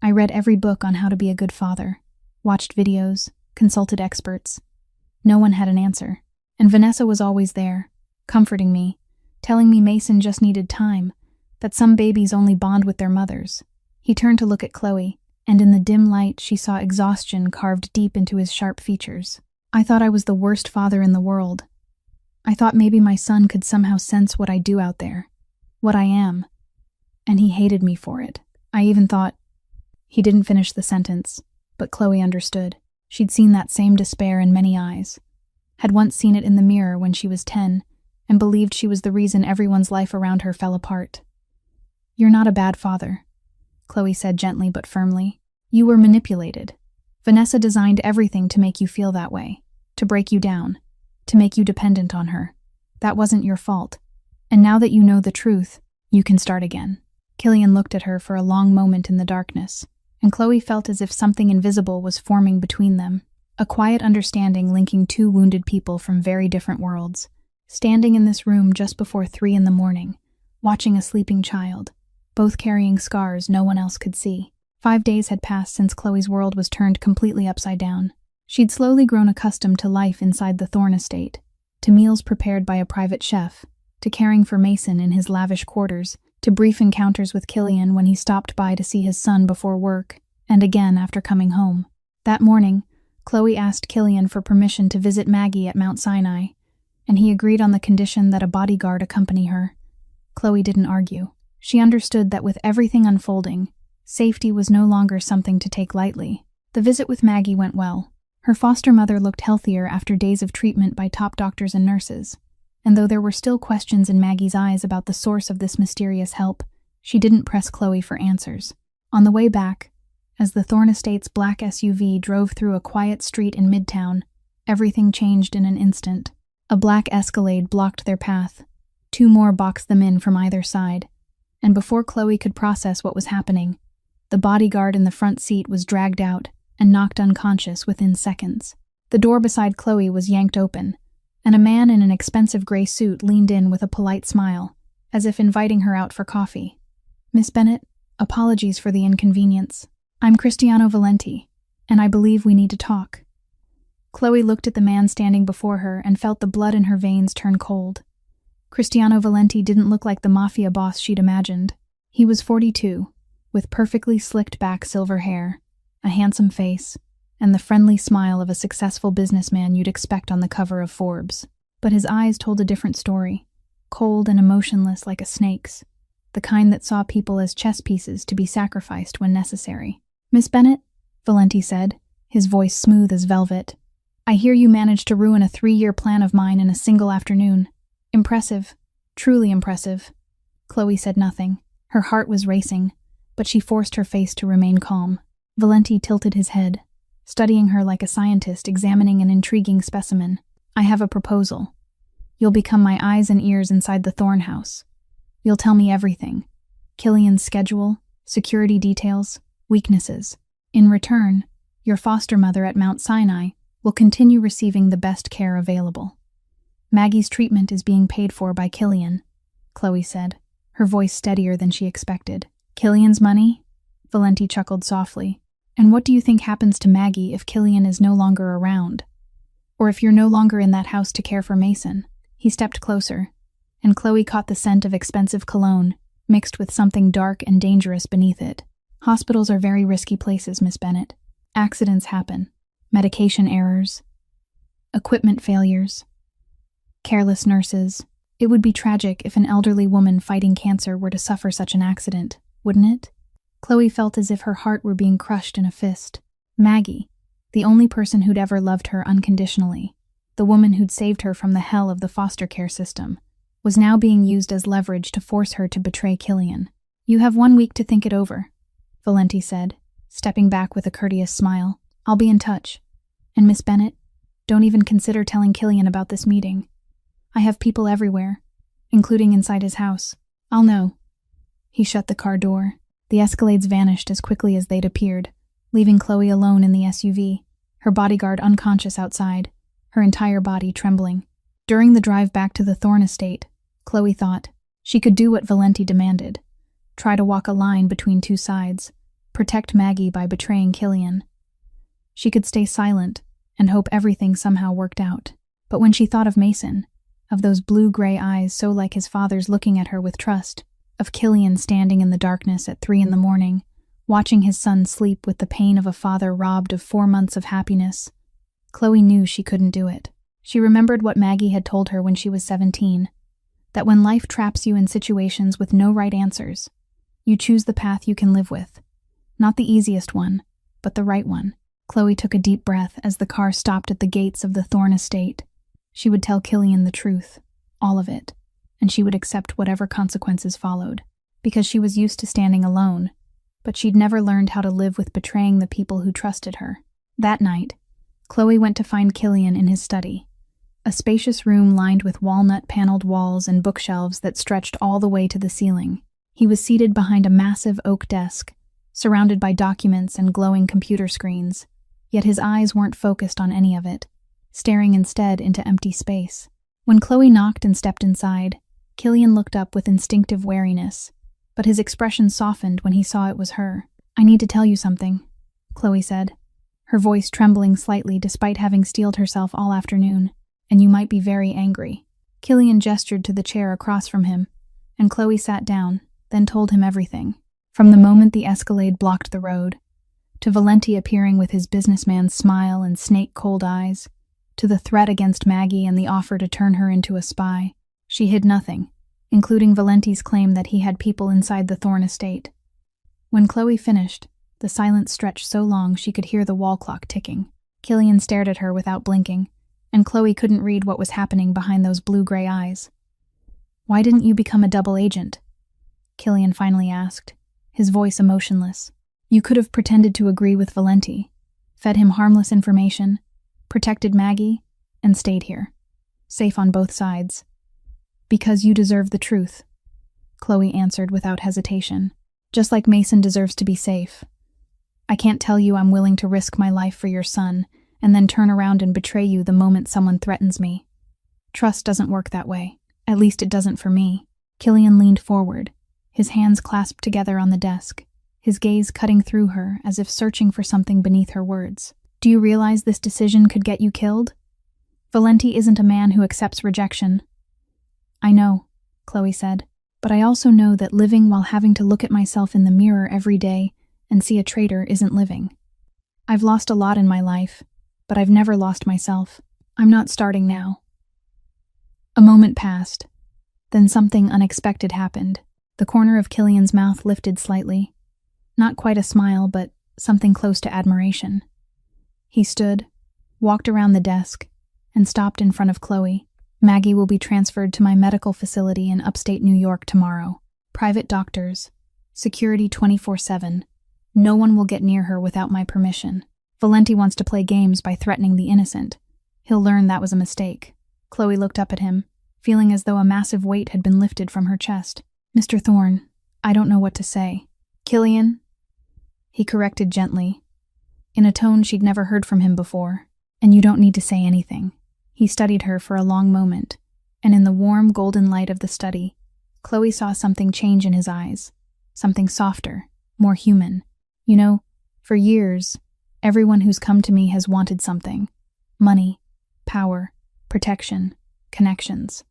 I read every book on how to be a good father, watched videos, consulted experts. No one had an answer. And Vanessa was always there, comforting me, telling me Mason just needed time, that some babies only bond with their mothers." He turned to look at Chloe, and in the dim light she saw exhaustion carved deep into his sharp features. "I thought I was the worst father in the world. I thought maybe my son could somehow sense what I do out there, what I am, and he hated me for it. I even thought—" He didn't finish the sentence, but Chloe understood. She'd seen that same despair in many eyes, had once seen it in the mirror when she was 10, and believed she was the reason everyone's life around her fell apart. "You're not a bad father," Chloe said gently but firmly. "You were manipulated. Vanessa designed everything to make you feel that way, to break you down, to make you dependent on her. That wasn't your fault. And now that you know the truth, you can start again." Killian looked at her for a long moment in the darkness, and Chloe felt as if something invisible was forming between them, a quiet understanding linking 2 wounded people from very different worlds, standing in this room just before 3 in the morning, watching a sleeping child, both carrying scars no one else could see. 5 days had passed since Chloe's world was turned completely upside down. She'd slowly grown accustomed to life inside the Thorne estate, to meals prepared by a private chef, to caring for Mason in his lavish quarters, to brief encounters with Killian when he stopped by to see his son before work, and again after coming home. That morning, Chloe asked Killian for permission to visit Maggie at Mount Sinai, and he agreed on the condition that a bodyguard accompany her. Chloe didn't argue. She understood that with everything unfolding, safety was no longer something to take lightly. The visit with Maggie went well. Her foster mother looked healthier after days of treatment by top doctors and nurses, and though there were still questions in Maggie's eyes about the source of this mysterious help, she didn't press Chloe for answers. On the way back, as the Thorne estate's black SUV drove through a quiet street in Midtown, everything changed in an instant. A black Escalade blocked their path. 2 more boxed them in from either side, and before Chloe could process what was happening, The bodyguard in the front seat was dragged out and knocked unconscious within seconds. The door beside Chloe was yanked open, and a man in an expensive gray suit leaned in with a polite smile, as if inviting her out for coffee. "Miss Bennett, apologies for the inconvenience. I'm Cristiano Valenti, and I believe we need to talk." Chloe looked at the man standing before her and felt the blood in her veins turn cold. Cristiano Valenti didn't look like the Mafia boss she'd imagined. He was 42, with perfectly slicked back silver hair, a handsome face, and the friendly smile of a successful businessman you'd expect on the cover of Forbes. But his eyes told a different story, cold and emotionless like a snake's, the kind that saw people as chess pieces to be sacrificed when necessary. "Miss Bennett," Valenti said, his voice smooth as velvet, "I hear you managed to ruin a 3-year plan of mine in a single afternoon. Impressive. Truly impressive." Chloe said nothing. Her heart was racing, but she forced her face to remain calm. Valenti tilted his head, studying her like a scientist examining an intriguing specimen. "I have a proposal. You'll become my eyes and ears inside the Thorn House. You'll tell me everything. Killian's schedule, security details, weaknesses. In return, your foster mother at Mount Sinai will continue receiving the best care available. Maggie's treatment is being paid for by Killian," Chloe said, her voice steadier than she expected. "Killian's money?" Valenti chuckled softly. "And what do you think happens to Maggie if Killian is no longer around? Or if you're no longer in that house to care for Mason?" He stepped closer, and Chloe caught the scent of expensive cologne, mixed with something dark and dangerous beneath it. "Hospitals are very risky places, Miss Bennett. Accidents happen. Medication errors. Equipment failures. Careless nurses. It would be tragic if an elderly woman fighting cancer were to suffer such an accident, wouldn't it?" Chloe felt as if her heart were being crushed in a fist. Maggie, the only person who'd ever loved her unconditionally, the woman who'd saved her from the hell of the foster care system, was now being used as leverage to force her to betray Killian. "You have 1 week to think it over," Valenti said, stepping back with a courteous smile. "I'll be in touch. And Miss Bennett, don't even consider telling Killian about this meeting. I have people everywhere, including inside his house. I'll know." He shut the car door. The Escalades vanished as quickly as they'd appeared, leaving Chloe alone in the SUV, her bodyguard unconscious outside, her entire body trembling. During the drive back to the Thorn estate, Chloe thought she could do what Valenti demanded, try to walk a line between two sides, protect Maggie by betraying Killian. She could stay silent and hope everything somehow worked out. But when she thought of Mason, of those blue-gray eyes so like his father's looking at her with trust, of Killian standing in the darkness at 3 a.m, watching his son sleep with the pain of a father robbed of 4 months of happiness, Chloe knew she couldn't do it. She remembered what Maggie had told her when she was 17, that when life traps you in situations with no right answers, you choose the path you can live with. Not the easiest one, but the right one. Chloe took a deep breath as the car stopped at the gates of the Thorn estate. She would tell Killian the truth, all of it, and she would accept whatever consequences followed, because she was used to standing alone, but she'd never learned how to live with betraying the people who trusted her. That night, Chloe went to find Killian in his study, a spacious room lined with walnut-paneled walls and bookshelves that stretched all the way to the ceiling. He was seated behind a massive oak desk, surrounded by documents and glowing computer screens, yet his eyes weren't focused on any of it, staring instead into empty space. When Chloe knocked and stepped inside, Killian looked up with instinctive wariness, but his expression softened when he saw it was her. "I need to tell you something," Chloe said, her voice trembling slightly despite having steeled herself all afternoon, "and you might be very angry." Killian gestured to the chair across from him, and Chloe sat down, then told him everything. From the moment the Escalade blocked the road, to Valenti appearing with his businessman's smile and snake-cold eyes, to the threat against Maggie and the offer to turn her into a spy, she hid nothing, including Valenti's claim that he had people inside the Thorn estate. When Chloe finished, the silence stretched so long she could hear the wall clock ticking. Killian stared at her without blinking, and Chloe couldn't read what was happening behind those blue-gray eyes. "Why didn't you become a double agent?" Killian finally asked, his voice emotionless. "You could have pretended to agree with Valenti, fed him harmless information, protected Maggie, and stayed here, safe on both sides. Because you deserve the truth," Chloe answered without hesitation. Just like Mason deserves to be safe. I can't tell you I'm willing to risk my life for your son and then turn around and betray you the moment someone threatens me. Trust doesn't work that way. At least it doesn't for me. Killian leaned forward, his hands clasped together on the desk, his gaze cutting through her as if searching for something beneath her words. Do you realize this decision could get you killed? Valenti isn't a man who accepts rejection. I know, Chloe said, but I also know that living while having to look at myself in the mirror every day and see a traitor isn't living. I've lost a lot in my life, but I've never lost myself. I'm not starting now. A moment passed. Then something unexpected happened. The corner of Killian's mouth lifted slightly. Not quite a smile, but something close to admiration. He stood, walked around the desk, and stopped in front of Chloe. Maggie will be transferred to my medical facility in upstate New York tomorrow. Private doctors. Security 24/7. No one will get near her without my permission. Valenti wants to play games by threatening the innocent. He'll learn that was a mistake. Chloe looked up at him, feeling as though a massive weight had been lifted from her chest. Mr. Thorne, I don't know what to say. Killian? He corrected gently, in a tone she'd never heard from him before. And you don't need to say anything. He studied her for a long moment, and in the warm golden light of the study, Chloe saw something change in his eyes. Something softer, more human. You know, for years, everyone who's come to me has wanted something. Money, power, protection, connections.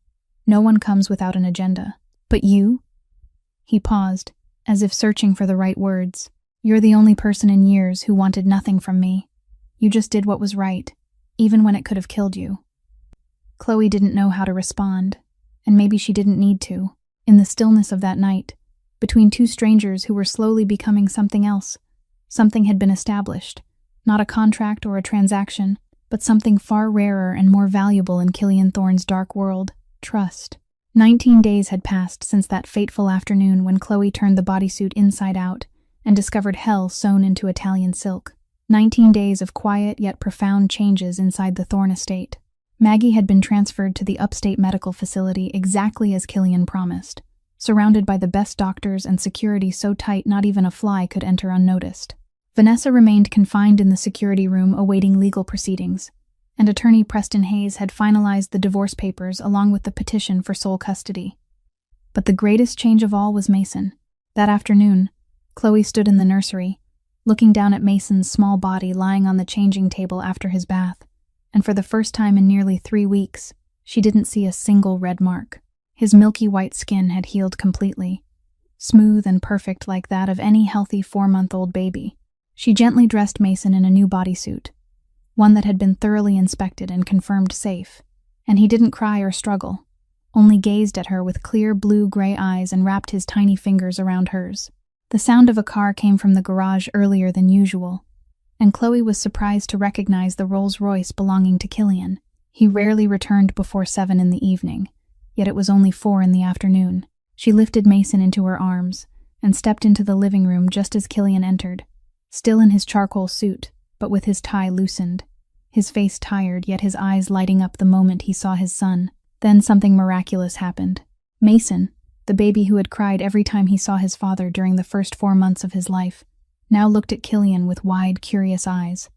No one comes without an agenda. But you? He paused, as if searching for the right words. You're the only person in years who wanted nothing from me. You just did what was right, even when it could have killed you. Chloe didn't know how to respond, and maybe she didn't need to. In the stillness of that night, between two strangers who were slowly becoming something else, something had been established. Not a contract or a transaction, but something far rarer and more valuable in Killian Thorne's dark world: trust. 19 days had passed since that fateful afternoon when Chloe turned the bodysuit inside out and discovered hell sewn into Italian silk. 19 days of quiet yet profound changes inside the Thorne estate. Maggie had been transferred to the upstate medical facility exactly as Killian promised, surrounded by the best doctors and security so tight not even a fly could enter unnoticed. Vanessa remained confined in the security room awaiting legal proceedings, and attorney Preston Hayes had finalized the divorce papers along with the petition for sole custody. But the greatest change of all was Mason. That afternoon, Chloe stood in the nursery, looking down at Mason's small body lying on the changing table after his bath, and for the first time in nearly 3 weeks, she didn't see a single red mark. His milky white skin had healed completely, smooth and perfect like that of any healthy 4-month-old baby. She gently dressed Mason in a new bodysuit, one that had been thoroughly inspected and confirmed safe, and he didn't cry or struggle, only gazed at her with clear blue-gray eyes and wrapped his tiny fingers around hers. The sound of a car came from the garage earlier than usual, and Chloe was surprised to recognize the Rolls-Royce belonging to Killian. He rarely returned before 7 in the evening, yet it was only 4 in the afternoon. She lifted Mason into her arms and stepped into the living room just as Killian entered, still in his charcoal suit, but with his tie loosened, his face tired, yet his eyes lighting up the moment he saw his son. Then something miraculous happened. Mason, the baby who had cried every time he saw his father during the first 4 months of his life, now looked at Killian with wide, curious eyes.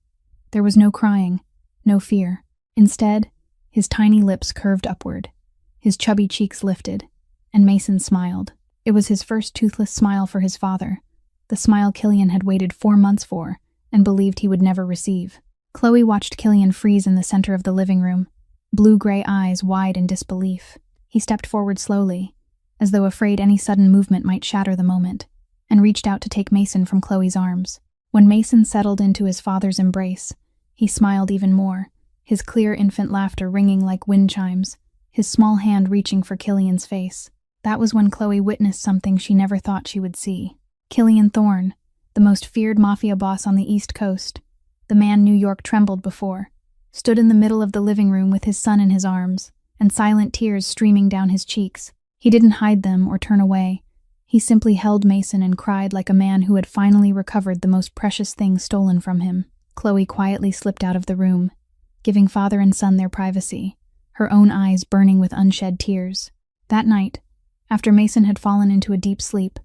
There was no crying, no fear. Instead, his tiny lips curved upward, his chubby cheeks lifted, and Mason smiled. It was his first toothless smile for his father, the smile Killian had waited 4 months for and believed he would never receive. Chloe watched Killian freeze in the center of the living room, blue-gray eyes wide in disbelief. He stepped forward slowly, as though afraid any sudden movement might shatter the moment, and reached out to take Mason from Chloe's arms. When Mason settled into his father's embrace, he smiled even more, his clear infant laughter ringing like wind chimes, his small hand reaching for Killian's face. That was when Chloe witnessed something she never thought she would see. Killian Thorne, the most feared Mafia boss on the East Coast, the man New York trembled before, stood in the middle of the living room with his son in his arms, and silent tears streaming down his cheeks. He didn't hide them or turn away. He simply held Mason and cried like a man who had finally recovered the most precious thing stolen from him. Chloe quietly slipped out of the room, giving father and son their privacy, her own eyes burning with unshed tears. That night, after Mason had fallen into a deep sleep,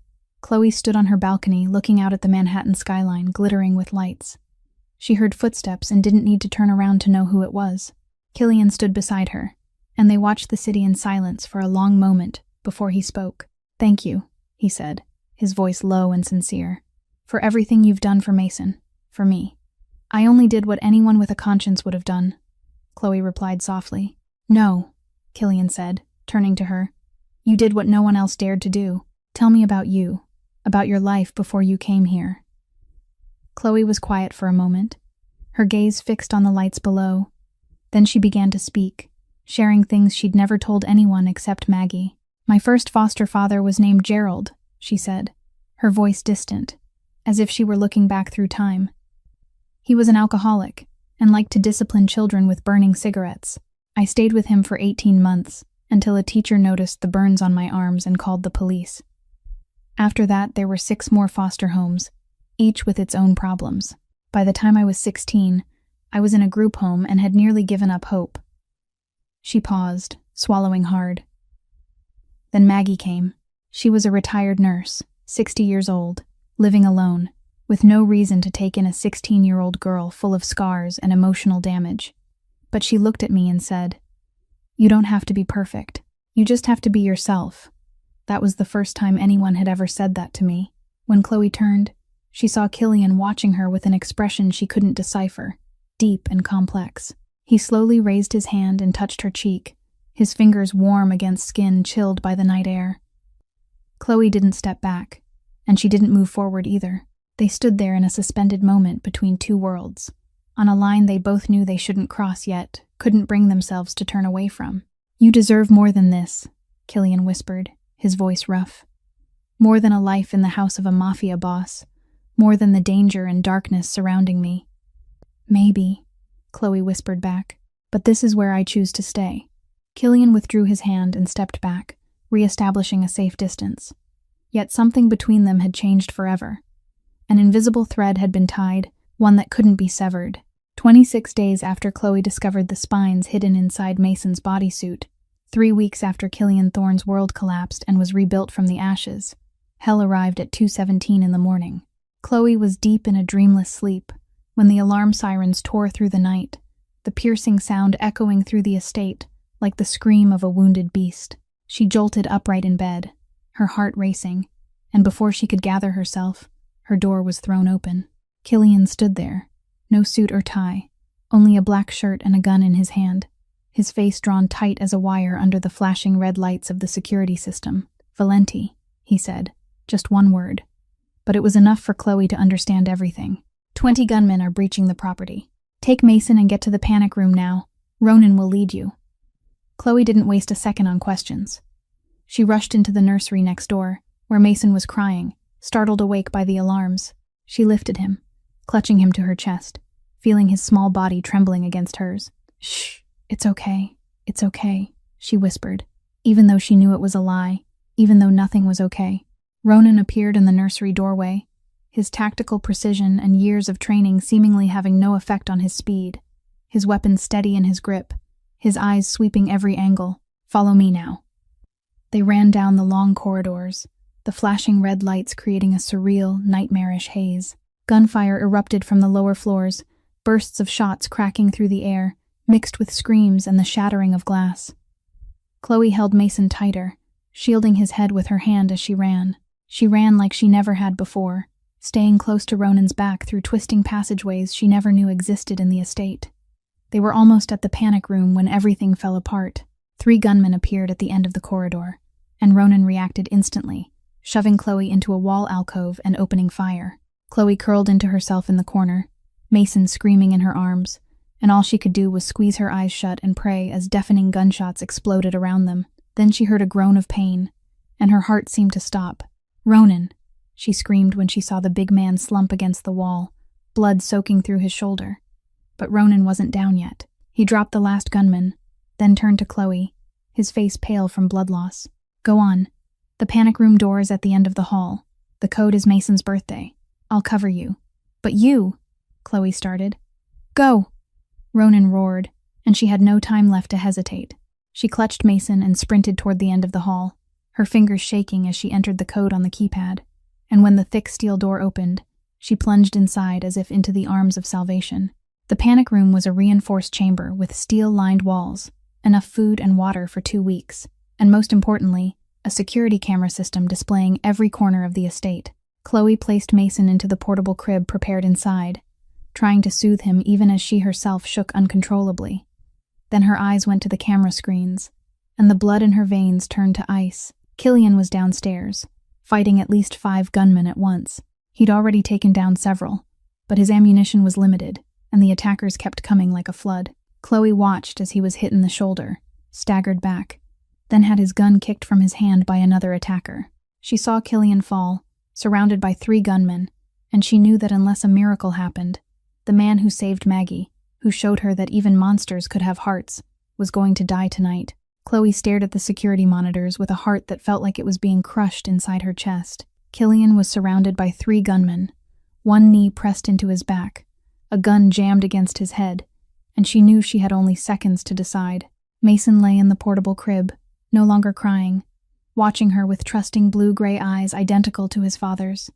Chloe stood on her balcony, looking out at the Manhattan skyline, glittering with lights. She heard footsteps and didn't need to turn around to know who it was. Killian stood beside her, and they watched the city in silence for a long moment before he spoke. "Thank you," he said, his voice low and sincere, "for everything you've done for Mason, for me." "I only did what anyone with a conscience would have done," Chloe replied softly. "No," Killian said, turning to her. "You did what no one else dared to do. Tell me about you, about your life before you came here." Chloe was quiet for a moment, her gaze fixed on the lights below. Then she began to speak, sharing things she'd never told anyone except Maggie. "My first foster father was named Gerald," she said, her voice distant, as if she were looking back through time. "He was an alcoholic and liked to discipline children with burning cigarettes. I stayed with him for 18 months, until a teacher noticed the burns on my arms and called the police. After that, there were 6 more foster homes, each with its own problems. By the time I was 16, I was in a group home and had nearly given up hope." She paused, swallowing hard. Then Maggie came. She was a retired nurse, 60 years old, living alone, with no reason to take in a 16-year-old girl full of scars and emotional damage. But she looked at me and said, "You don't have to be perfect. You just have to be yourself." That was the first time anyone had ever said that to me. When Chloe turned, she saw Killian watching her with an expression she couldn't decipher, deep and complex. He slowly raised his hand and touched her cheek, his fingers warm against skin chilled by the night air. Chloe didn't step back, and she didn't move forward either. They stood there in a suspended moment between two worlds, on a line they both knew they shouldn't cross yet, couldn't bring themselves to turn away from. "You deserve more than this," Killian whispered, his voice rough. "More than a life in the house of a Mafia boss. More than the danger and darkness surrounding me." "Maybe," Chloe whispered back, "but this is where I choose to stay." Killian withdrew his hand and stepped back, re-establishing a safe distance. Yet something between them had changed forever. An invisible thread had been tied, one that couldn't be severed. 26 days after Chloe discovered the spines hidden inside Mason's bodysuit, 3 weeks after Killian Thorne's world collapsed and was rebuilt from the ashes, hell arrived at 2:17 in the morning. Chloe was deep in a dreamless sleep when the alarm sirens tore through the night, the piercing sound echoing through the estate like the scream of a wounded beast. She jolted upright in bed, her heart racing, and before she could gather herself, her door was thrown open. Killian stood there, no suit or tie, only a black shirt and a gun in his hand, his face drawn tight as a wire under the flashing red lights of the security system. "Valenti," he said, just one word. But it was enough for Chloe to understand everything. 20 gunmen are breaching the property. Take Mason and get to the panic room now. Ronan will lead you." Chloe didn't waste a second on questions. She rushed into the nursery next door, where Mason was crying, startled awake by the alarms. She lifted him, clutching him to her chest, feeling his small body trembling against hers. "Shh, it's okay, she whispered, even though she knew it was a lie, even though nothing was okay. Ronan appeared in the nursery doorway, his tactical precision and years of training seemingly having no effect on his speed, his weapon steady in his grip, his eyes sweeping every angle. "Follow me now." They ran down the long corridors, the flashing red lights creating a surreal, nightmarish haze. Gunfire erupted from the lower floors, bursts of shots cracking through the air, mixed with screams and the shattering of glass. Chloe held Mason tighter, shielding his head with her hand as she ran. She ran like she never had before, staying close to Ronan's back through twisting passageways she never knew existed in the estate. They were almost at the panic room when everything fell apart. 3 gunmen appeared at the end of the corridor, and Ronan reacted instantly, shoving Chloe into a wall alcove and opening fire. Chloe curled into herself in the corner, Mason screaming in her arms, and all she could do was squeeze her eyes shut and pray as deafening gunshots exploded around them. Then she heard a groan of pain, and her heart seemed to stop. "Ronan," she screamed when she saw the big man slump against the wall, blood soaking through his shoulder. But Ronan wasn't down yet. He dropped the last gunman, then turned to Chloe, his face pale from blood loss. "Go on. The panic room door is at the end of the hall. The code is Mason's birthday. I'll cover you." "But you," Chloe started. "Go," Ronan roared, and she had no time left to hesitate. She clutched Mason and sprinted toward the end of the hall, her fingers shaking as she entered the code on the keypad. and when the thick steel door opened, she plunged inside as if into the arms of salvation. The panic room was a reinforced chamber with steel-lined walls, enough food and water for 2 weeks, and most importantly, a security camera system displaying every corner of the estate. Chloe placed Mason into the portable crib prepared inside, trying to soothe him even as she herself shook uncontrollably. Then her eyes went to the camera screens, and the blood in her veins turned to ice. Killian was downstairs, fighting at least 5 gunmen at once. He'd already taken down several, but his ammunition was limited, and the attackers kept coming like a flood. Chloe watched as he was hit in the shoulder, staggered back, then had his gun kicked from his hand by another attacker. She saw Killian fall, surrounded by 3 gunmen, and she knew that unless a miracle happened, the man who saved Maggie, who showed her that even monsters could have hearts, was going to die tonight. Chloe stared at the security monitors with a heart that felt like it was being crushed inside her chest. Killian was surrounded by 3 gunmen, one knee pressed into his back, a gun jammed against his head, and she knew she had only seconds to decide. Mason lay in the portable crib, no longer crying, watching her with trusting blue-gray eyes identical to his father's.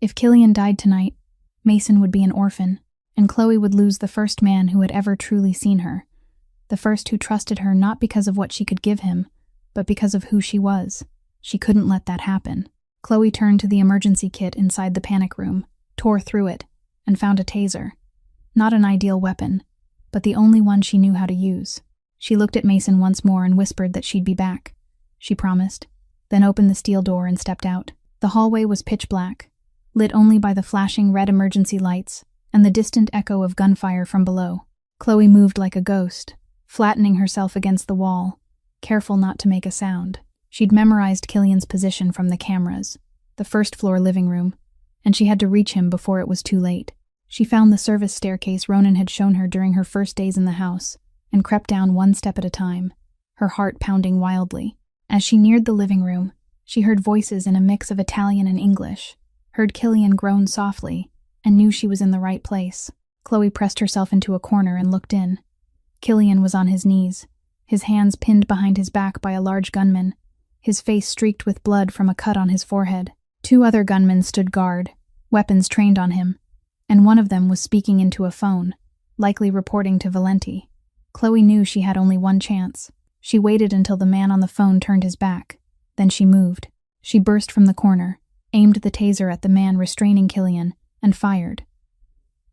If Killian died tonight, Mason would be an orphan, and Chloe would lose the first man who had ever truly seen her, the first who trusted her not because of what she could give him, but because of who she was. She couldn't let that happen. Chloe turned to the emergency kit inside the panic room, tore through it, and found a taser. Not an ideal weapon, but the only one she knew how to use. She looked at Mason once more and whispered that she'd be back. She promised, then opened the steel door and stepped out. The hallway was pitch black, lit only by the flashing red emergency lights and the distant echo of gunfire from below. Chloe moved like a ghost, flattening herself against the wall, careful not to make a sound. She'd memorized Killian's position from the cameras, the first-floor living room, and she had to reach him before it was too late. She found the service staircase Ronan had shown her during her first days in the house, and crept down 1 step at a time, her heart pounding wildly. As she neared the living room, she heard voices in a mix of Italian and English, heard Killian groan softly, and knew she was in the right place. Chloe pressed herself into a corner and looked in. Killian was on his knees, his hands pinned behind his back by a large gunman, his face streaked with blood from a cut on his forehead. 2 other gunmen stood guard, weapons trained on him, and one of them was speaking into a phone, likely reporting to Valenti. Chloe knew she had only one chance. She waited until the man on the phone turned his back. Then she moved. She burst from the corner, aimed the taser at the man restraining Killian, and fired.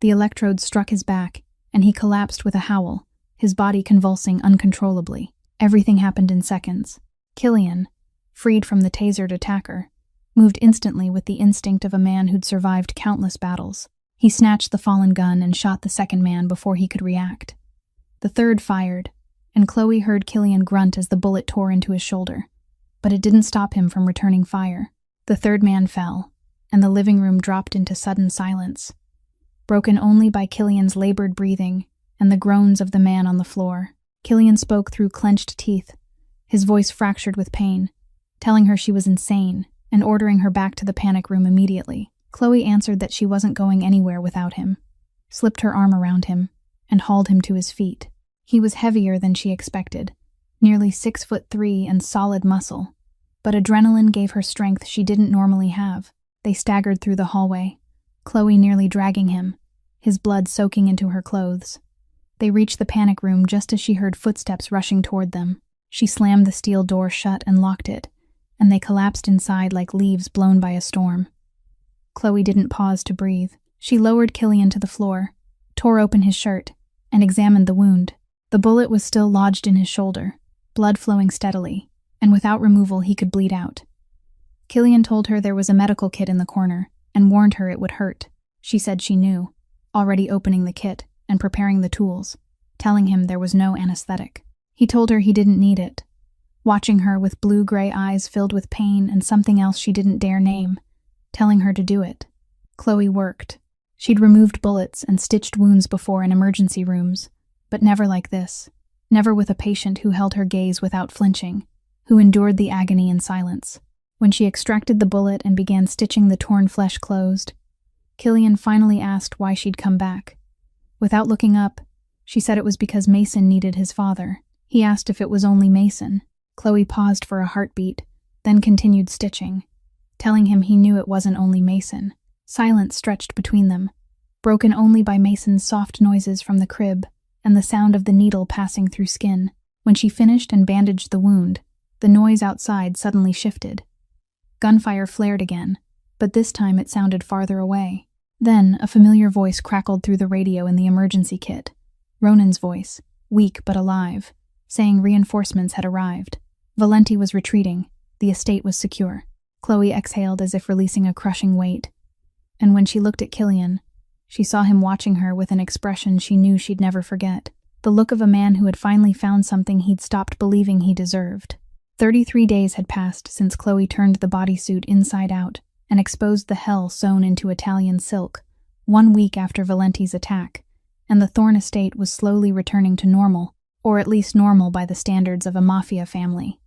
The electrodes struck his back, and he collapsed with a howl, his body convulsing uncontrollably. Everything happened in seconds. Killian, freed from the tasered attacker, moved instantly with the instinct of a man who'd survived countless battles. He snatched the fallen gun and shot the second man before he could react. The third fired, and Chloe heard Killian grunt as the bullet tore into his shoulder. But it didn't stop him from returning fire. The third man fell, and the living room dropped into sudden silence, broken only by Killian's labored breathing and the groans of the man on the floor. Killian spoke through clenched teeth, his voice fractured with pain, telling her she was insane and ordering her back to the panic room immediately. Chloe answered that she wasn't going anywhere without him, slipped her arm around him, and hauled him to his feet. He was heavier than she expected, nearly 6'3" and solid muscle, but adrenaline gave her strength she didn't normally have. They staggered through the hallway, Chloe nearly dragging him, his blood soaking into her clothes. They reached the panic room just as she heard footsteps rushing toward them. She slammed the steel door shut and locked it, and they collapsed inside like leaves blown by a storm. Chloe didn't pause to breathe. She lowered Killian to the floor, tore open his shirt, and examined the wound. The bullet was still lodged in his shoulder, blood flowing steadily, and without removal he could bleed out. Killian told her there was a medical kit in the corner, and warned her it would hurt. She said she knew, already opening the kit and preparing the tools, telling him there was no anesthetic. He told her he didn't need it, watching her with blue-gray eyes filled with pain and something else she didn't dare name, telling her to do it. Chloe worked. She'd removed bullets and stitched wounds before in emergency rooms, but never like this, never with a patient who held her gaze without flinching, who endured the agony in silence. When she extracted the bullet and began stitching the torn flesh closed, Killian finally asked why she'd come back. Without looking up, she said it was because Mason needed his father. He asked if it was only Mason. Chloe paused for a heartbeat, then continued stitching, telling him he knew it wasn't only Mason. Silence stretched between them, broken only by Mason's soft noises from the crib and the sound of the needle passing through skin. When she finished and bandaged the wound, the noise outside suddenly shifted. Gunfire flared again, but this time it sounded farther away. Then a familiar voice crackled through the radio in the emergency kit. Ronan's voice, weak but alive, saying reinforcements had arrived. Valenti was retreating. The estate was secure. Chloe exhaled as if releasing a crushing weight. And when she looked at Killian, she saw him watching her with an expression she knew she'd never forget. The look of a man who had finally found something he'd stopped believing he deserved. 33 days had passed since Chloe turned the bodysuit inside out and exposed the hell sewn into Italian silk, 1 week after Valenti's attack, and the Thorne estate was slowly returning to normal, or at least normal by the standards of a Mafia family.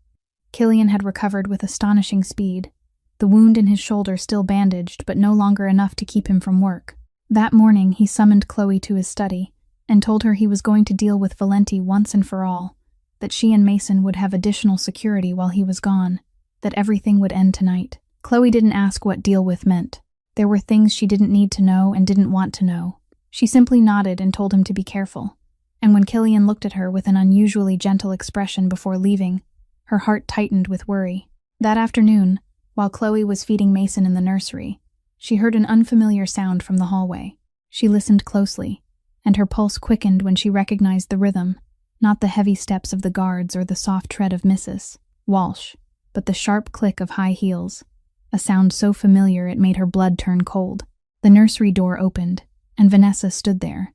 Killian had recovered with astonishing speed, the wound in his shoulder still bandaged but no longer enough to keep him from work. That morning he summoned Chloe to his study and told her he was going to deal with Valenti once and for all, that she and Mason would have additional security while he was gone, that everything would end tonight. Chloe didn't ask what deal with meant. There were things she didn't need to know and didn't want to know. She simply nodded and told him to be careful. And when Killian looked at her with an unusually gentle expression before leaving, her heart tightened with worry. That afternoon, while Chloe was feeding Mason in the nursery, she heard an unfamiliar sound from the hallway. She listened closely, and her pulse quickened when she recognized the rhythm, not the heavy steps of the guards or the soft tread of Mrs. Walsh, but the sharp click of high heels, a sound so familiar it made her blood turn cold. The nursery door opened, and Vanessa stood there,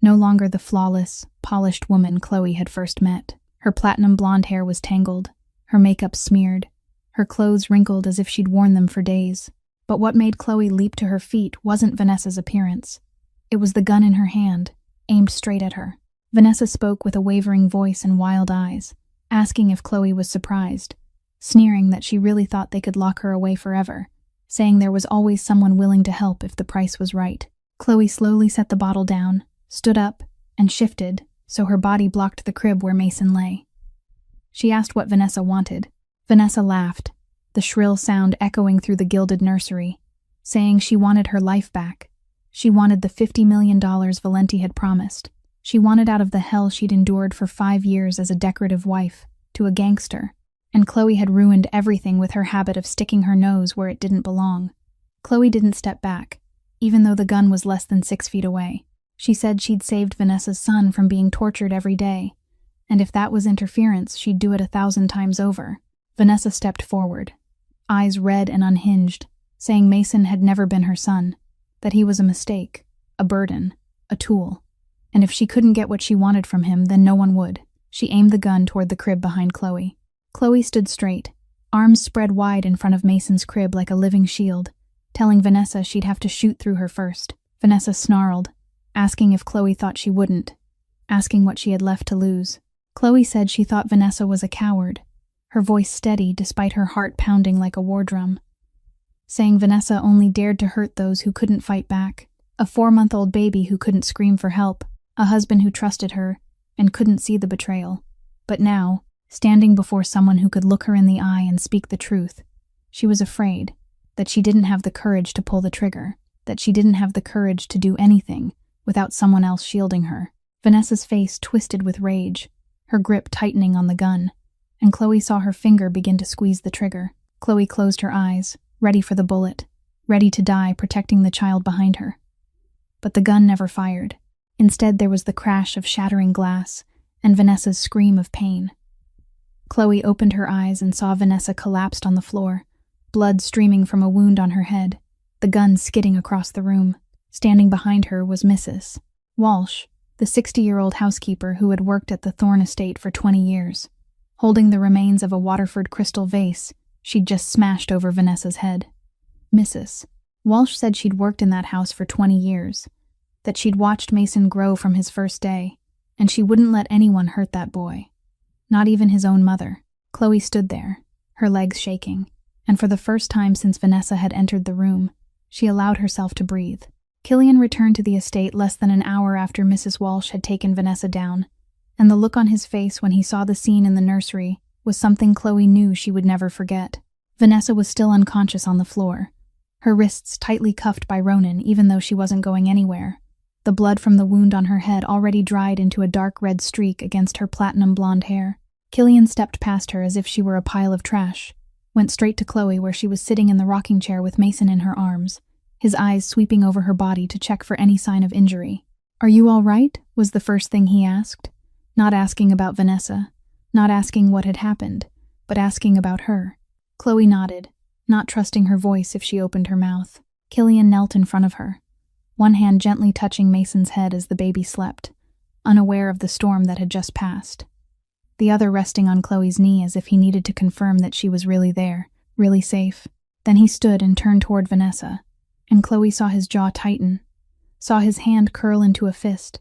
no longer the flawless, polished woman Chloe had first met. Her platinum blonde hair was tangled, her makeup smeared, her clothes wrinkled as if she'd worn them for days. But what made Chloe leap to her feet wasn't Vanessa's appearance. It was the gun in her hand, aimed straight at her. Vanessa spoke with a wavering voice and wild eyes, asking if Chloe was surprised, sneering that she really thought they could lock her away forever, saying there was always someone willing to help if the price was right. Chloe slowly set the bottle down, stood up, and shifted so her body blocked the crib where Mason lay. She asked what Vanessa wanted. Vanessa laughed, the shrill sound echoing through the gilded nursery, saying she wanted her life back. She wanted the $50 million Valenti had promised. She wanted out of the hell she'd endured for 5 years as a decorative wife to a gangster, and Chloe had ruined everything with her habit of sticking her nose where it didn't belong. Chloe didn't step back, even though the gun was less than 6 feet away. She said she'd saved Vanessa's son from being tortured every day, and if that was interference, she'd do it 1,000 times over. Vanessa stepped forward, eyes red and unhinged, saying Mason had never been her son, that he was a mistake, a burden, a tool, and if she couldn't get what she wanted from him, then no one would. She aimed the gun toward the crib behind Chloe. Chloe stood straight, arms spread wide in front of Mason's crib like a living shield, telling Vanessa she'd have to shoot through her first. Vanessa snarled, asking if Chloe thought she wouldn't, asking what she had left to lose. Chloe said she thought Vanessa was a coward, her voice steady despite her heart pounding like a war drum, saying Vanessa only dared to hurt those who couldn't fight back, a 4-month-old baby who couldn't scream for help, a husband who trusted her and couldn't see the betrayal. But now, standing before someone who could look her in the eye and speak the truth, she was afraid that she didn't have the courage to pull the trigger, that she didn't have the courage to do anything without someone else shielding her. Vanessa's face twisted with rage, her grip tightening on the gun, and Chloe saw her finger begin to squeeze the trigger. Chloe closed her eyes, ready for the bullet, ready to die protecting the child behind her. But the gun never fired. Instead, there was the crash of shattering glass and Vanessa's scream of pain. Chloe opened her eyes and saw Vanessa collapsed on the floor, blood streaming from a wound on her head, the gun skidding across the room. Standing behind her was Mrs. Walsh, the 60-year-old housekeeper who had worked at the Thorne estate for 20 years. Holding the remains of a Waterford crystal vase she'd just smashed over Vanessa's head. Mrs. Walsh said she'd worked in that house for 20 years, that she'd watched Mason grow from his first day, and she wouldn't let anyone hurt that boy, not even his own mother. Chloe stood there, her legs shaking, and for the first time since Vanessa had entered the room, she allowed herself to breathe. Killian returned to the estate less than an hour after Mrs. Walsh had taken Vanessa down, and the look on his face when he saw the scene in the nursery was something Chloe knew she would never forget. Vanessa was still unconscious on the floor, her wrists tightly cuffed by Ronan even though she wasn't going anywhere. The blood from the wound on her head already dried into a dark red streak against her platinum blonde hair. Killian stepped past her as if she were a pile of trash, went straight to Chloe where she was sitting in the rocking chair with Mason in her arms, his eyes sweeping over her body to check for any sign of injury. "Are you all right?" was the first thing he asked, not asking about Vanessa, not asking what had happened, but asking about her. Chloe nodded, not trusting her voice if she opened her mouth. Killian knelt in front of her, one hand gently touching Mason's head as the baby slept, unaware of the storm that had just passed, the other resting on Chloe's knee as if he needed to confirm that she was really there, really safe. Then he stood and turned toward Vanessa, and Chloe saw his jaw tighten, saw his hand curl into a fist,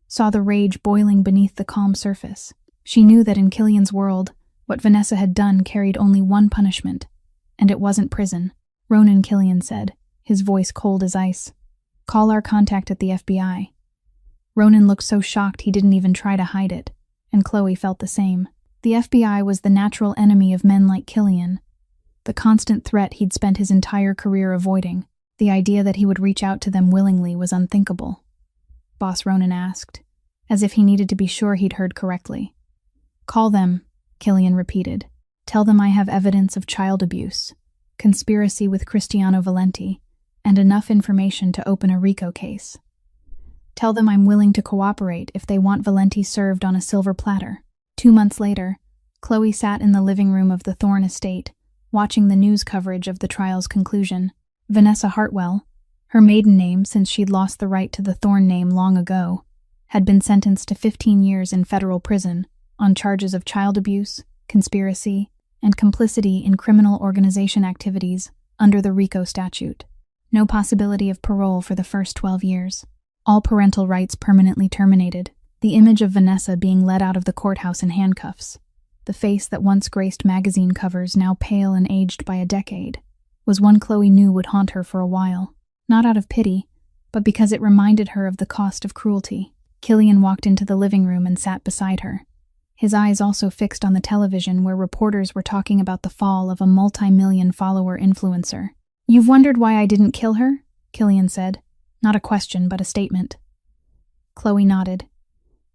saw the rage boiling beneath the calm surface. She knew that in Killian's world, what Vanessa had done carried only one punishment, and it wasn't prison. "Ronan," Killian said, his voice cold as ice. "Call our contact at the FBI." Ronan looked so shocked he didn't even try to hide it, and Chloe felt the same. The FBI was the natural enemy of men like Killian, the constant threat he'd spent his entire career avoiding. The idea that he would reach out to them willingly was unthinkable. Boss Ronan asked, as if he needed to be sure he'd heard correctly. "Call them," Killian repeated. "Tell them I have evidence of child abuse, conspiracy with Cristiano Valenti, and enough information to open a RICO case. Tell them I'm willing to cooperate if they want Valenti served on a silver platter." 2 months later, Chloe sat in the living room of the Thorne estate, watching the news coverage of the trial's conclusion. Vanessa Hartwell, her maiden name since she'd lost the right to the Thorne name long ago, had been sentenced to 15 years in federal prison on charges of child abuse, conspiracy, and complicity in criminal organization activities under the RICO statute. No possibility of parole for the first 12 years. All parental rights permanently terminated. The image of Vanessa being led out of the courthouse in handcuffs, the face that once graced magazine covers now pale and aged by a decade, was one Chloe knew would haunt her for a while. Not out of pity, but because it reminded her of the cost of cruelty. Killian walked into the living room and sat beside her, his eyes also fixed on the television where reporters were talking about the fall of a multi-million follower influencer. "You've wondered why I didn't kill her?" Killian said. Not a question, but a statement. Chloe nodded.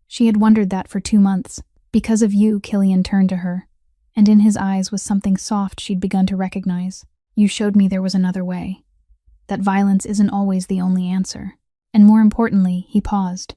She had wondered that for 2 months. "Because of you," Killian turned to her, and in his eyes was something soft she'd begun to recognize. "You showed me there was another way. That violence isn't always the only answer." And more importantly, he paused,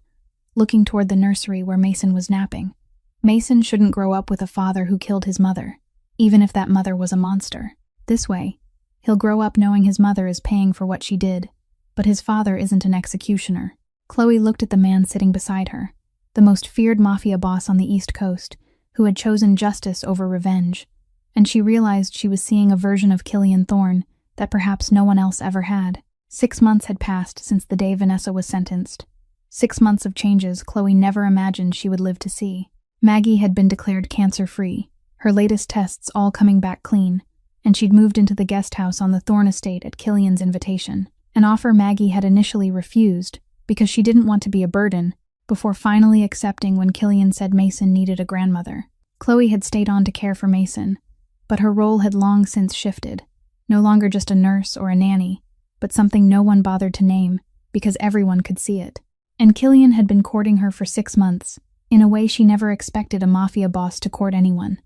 looking toward the nursery where Mason was napping. Mason shouldn't grow up with a father who killed his mother, even if that mother was a monster. This way, he'll grow up knowing his mother is paying for what she did, but his father isn't an executioner. Chloe looked at the man sitting beside her, the most feared mafia boss on the East Coast, who had chosen justice over revenge, and she realized she was seeing a version of Killian Thorne that perhaps no one else ever had. 6 months had passed since the day Vanessa was sentenced. 6 months of changes Chloe never imagined she would live to see. Maggie had been declared cancer-free, her latest tests all coming back clean, and she'd moved into the guest house on the Thorne estate at Killian's invitation, an offer Maggie had initially refused because she didn't want to be a burden, before finally accepting when Killian said Mason needed a grandmother. Chloe had stayed on to care for Mason, but her role had long since shifted, no longer just a nurse or a nanny, but something no one bothered to name because everyone could see it. And Killian had been courting her for 6 months, in a way she never expected a mafia boss to court anyone.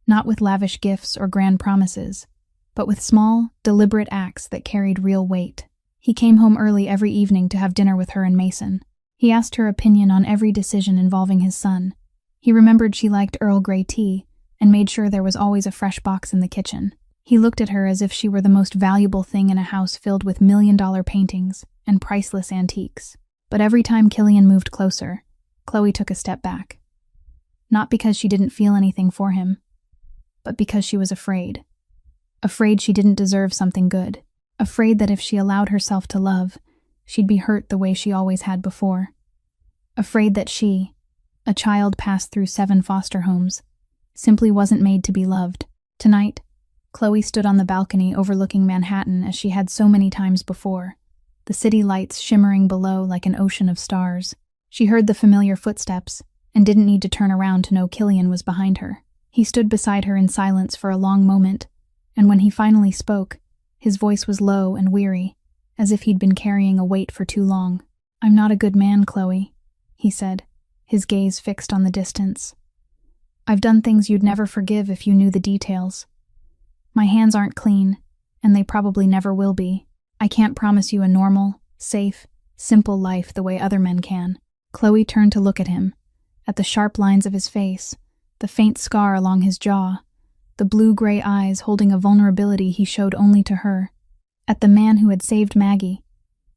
Not with lavish gifts or grand promises, but with small, deliberate acts that carried real weight. He came home early every evening to have dinner with her and Mason. He asked her opinion on every decision involving his son. He remembered she liked Earl Grey tea and made sure there was always a fresh box in the kitchen. He looked at her as if she were the most valuable thing in a house filled with million-dollar paintings and priceless antiques. But every time Killian moved closer, Chloe took a step back. Not because she didn't feel anything for him, but because she was afraid. Afraid she didn't deserve something good. Afraid that if she allowed herself to love, she'd be hurt the way she always had before. Afraid that she, a child passed through 7 foster homes, simply wasn't made to be loved. Tonight, Chloe stood on the balcony overlooking Manhattan as she had so many times before, the city lights shimmering below like an ocean of stars. She heard the familiar footsteps and didn't need to turn around to know Killian was behind her. He stood beside her in silence for a long moment, And when he finally spoke, his voice was low and weary, as if he'd been carrying a weight for too long. "I'm not a good man, Chloe," he said, his gaze fixed on the distance. "I've done things you'd never forgive if you knew the details. My hands aren't clean, and they probably never will be. I can't promise you a normal, safe, simple life the way other men can." Chloe turned to look at him, at the sharp lines of his face, the faint scar along his jaw, the blue-gray eyes holding a vulnerability he showed only to her, at the man who had saved Maggie,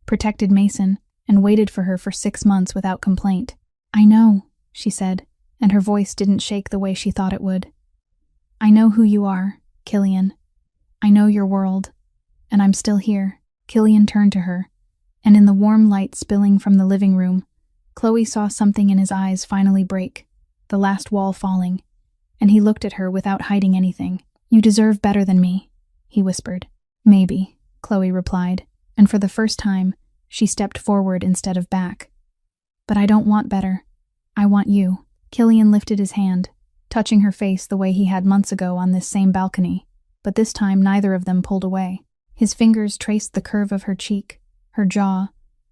protected Mason, and waited for her for 6 months without complaint. "I know," she said, and her voice didn't shake the way she thought it would. "I know who you are, Killian. I know your world, and I'm still here." Killian turned to her, and in the warm light spilling from the living room, Chloe saw something in his eyes finally break, the last wall falling, and he looked at her without hiding anything. "You deserve better than me," he whispered. "Maybe," Chloe replied, and for the first time, she stepped forward instead of back. "But I don't want better. I want you." Killian lifted his hand, touching her face the way he had months ago on this same balcony, but this time neither of them pulled away. His fingers traced the curve of her cheek, her jaw,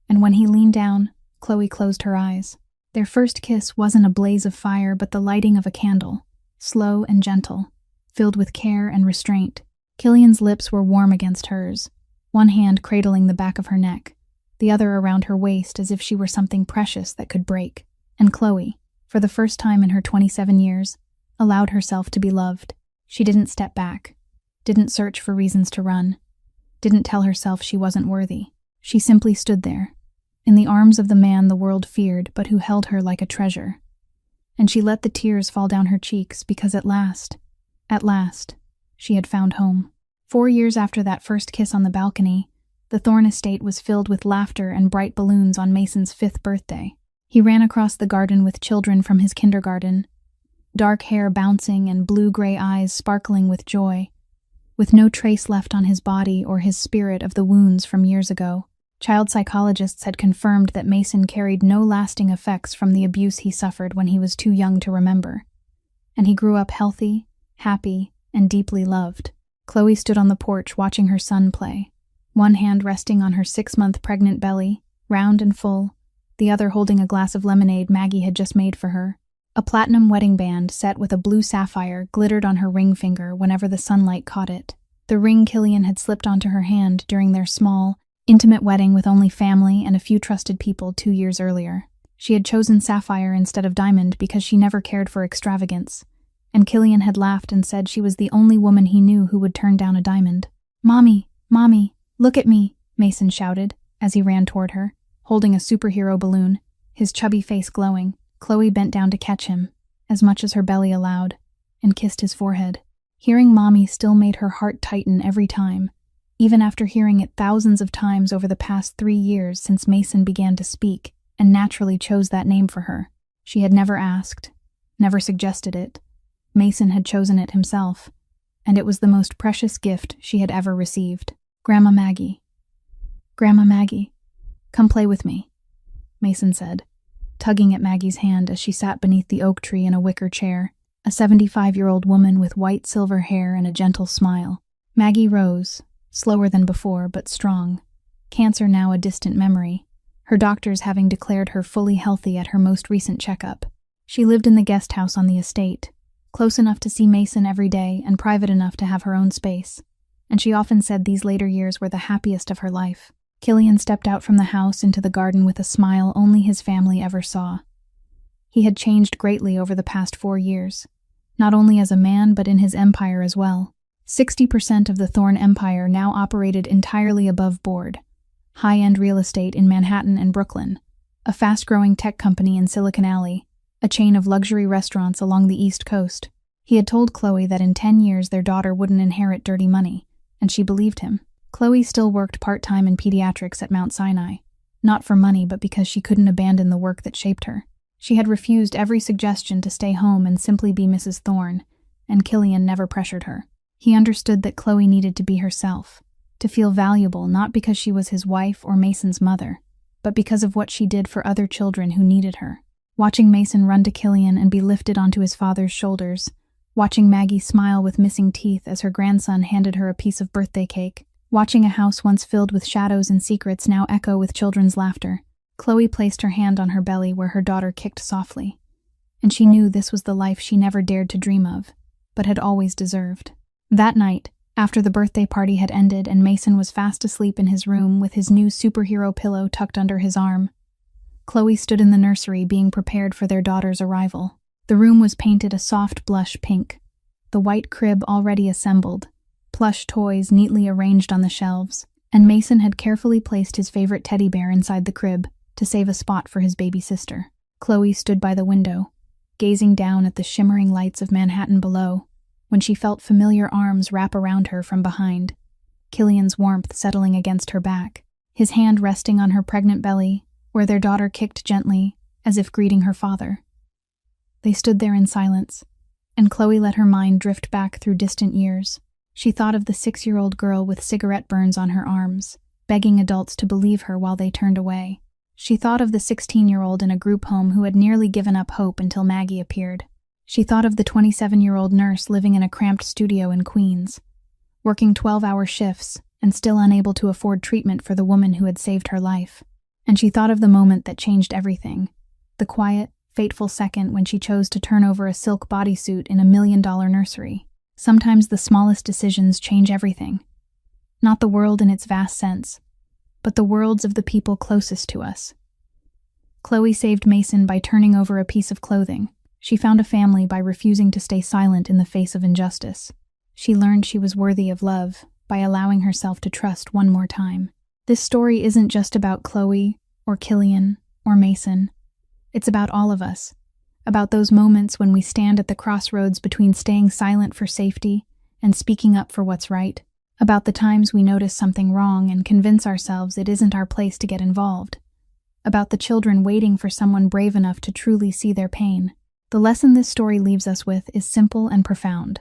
and when he leaned down, Chloe closed her eyes. Their first kiss wasn't a blaze of fire but the lighting of a candle, slow and gentle, filled with care and restraint. Killian's lips were warm against hers, one hand cradling the back of her neck, the other around her waist as if she were something precious that could break. And Chloe, for the first time in her 27 years, allowed herself to be loved. She didn't step back, didn't search for reasons to run, didn't tell herself she wasn't worthy. She simply stood there, in the arms of the man the world feared but who held her like a treasure. And she let the tears fall down her cheeks because at last, she had found home. 4 years after that first kiss on the balcony, the Thorne estate was filled with laughter and bright balloons on Mason's 5th birthday. He ran across the garden with children from his kindergarten, dark hair bouncing and blue-gray eyes sparkling with joy, with no trace left on his body or his spirit of the wounds from years ago. Child psychologists had confirmed that Mason carried no lasting effects from the abuse he suffered when he was too young to remember, and he grew up healthy, happy, and deeply loved. Chloe stood on the porch watching her son play, one hand resting on her 6-month pregnant belly, round and full, the other holding a glass of lemonade Maggie had just made for her. A platinum wedding band set with a blue sapphire glittered on her ring finger whenever the sunlight caught it. The ring Killian had slipped onto her hand during their small, intimate wedding with only family and a few trusted people 2 years earlier. She had chosen sapphire instead of diamond because she never cared for extravagance, and Killian had laughed and said she was the only woman he knew who would turn down a diamond. "Mommy, Mommy, look at me," Mason shouted as he ran toward her, holding a superhero balloon, his chubby face glowing. Chloe bent down to catch him, as much as her belly allowed, and kissed his forehead. Hearing Mommy still made her heart tighten every time, even after hearing it thousands of times over the past 3 years since Mason began to speak and naturally chose that name for her. She had never asked, never suggested it. Mason had chosen it himself, and it was the most precious gift she had ever received. Grandma Maggie, come play with me," Mason said, tugging at Maggie's hand as she sat beneath the oak tree in a wicker chair, a 75-year-old woman with white silver hair and a gentle smile. Maggie rose, slower than before, but strong, cancer now a distant memory, her doctors having declared her fully healthy at her most recent checkup. She lived in the guest house on the estate, close enough to see Mason every day and private enough to have her own space, and she often said these later years were the happiest of her life. Killian stepped out from the house into the garden with a smile only his family ever saw. He had changed greatly over the past 4 years, not only as a man but in his empire as well. 60% of the Thorne empire now operated entirely above board, high-end real estate in Manhattan and Brooklyn, a fast-growing tech company in Silicon Alley, a chain of luxury restaurants along the East Coast. He had told Chloe that in 10 years their daughter wouldn't inherit dirty money, and she believed him. Chloe still worked part-time in pediatrics at Mount Sinai, not for money but because she couldn't abandon the work that shaped her. She had refused every suggestion to stay home and simply be Mrs. Thorne, and Killian never pressured her. He understood that Chloe needed to be herself, to feel valuable not because she was his wife or Mason's mother, but because of what she did for other children who needed her. Watching Mason run to Killian and be lifted onto his father's shoulders, watching Maggie smile with missing teeth as her grandson handed her a piece of birthday cake, watching a house once filled with shadows and secrets now echo with children's laughter. Chloe placed her hand on her belly where her daughter kicked softly, and she knew this was the life she never dared to dream of, but had always deserved. That night, after the birthday party had ended and Mason was fast asleep in his room with his new superhero pillow tucked under his arm, Chloe stood in the nursery being prepared for their daughter's arrival. The room was painted a soft blush pink, the white crib already assembled, plush toys neatly arranged on the shelves, and Mason had carefully placed his favorite teddy bear inside the crib to save a spot for his baby sister. Chloe stood by the window, gazing down at the shimmering lights of Manhattan below, when she felt familiar arms wrap around her from behind, Killian's warmth settling against her back, his hand resting on her pregnant belly, where their daughter kicked gently, as if greeting her father. They stood there in silence, and Chloe let her mind drift back through distant years. She thought of the 6-year-old girl with cigarette burns on her arms, begging adults to believe her while they turned away. She thought of the 16-year-old in a group home who had nearly given up hope until Maggie appeared. She thought of the 27-year-old nurse living in a cramped studio in Queens, working 12-hour shifts and still unable to afford treatment for the woman who had saved her life. And she thought of the moment that changed everything, the quiet, fateful second when she chose to turn over a silk bodysuit in $1 million nursery. Sometimes the smallest decisions change everything. Not the world in its vast sense, but the worlds of the people closest to us. Chloe saved Mason by turning over a piece of clothing. She found a family by refusing to stay silent in the face of injustice. She learned she was worthy of love by allowing herself to trust one more time. This story isn't just about Chloe, or Killian, or Mason. It's about all of us, about those moments when we stand at the crossroads between staying silent for safety and speaking up for what's right, about the times we notice something wrong and convince ourselves it isn't our place to get involved, about the children waiting for someone brave enough to truly see their pain. The lesson this story leaves us with is simple and profound.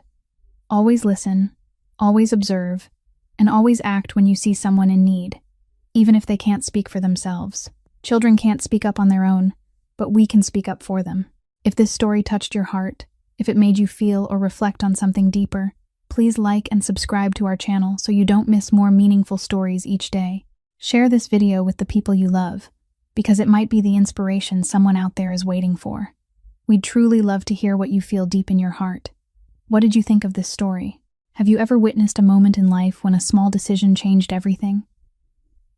Always listen, always observe, and always act when you see someone in need, even if they can't speak for themselves. Children can't speak up on their own, but we can speak up for them. If this story touched your heart, if it made you feel or reflect on something deeper, please like and subscribe to our channel so you don't miss more meaningful stories each day. Share this video with the people you love, because it might be the inspiration someone out there is waiting for. We'd truly love to hear what you feel deep in your heart. What did you think of this story? Have you ever witnessed a moment in life when a small decision changed everything?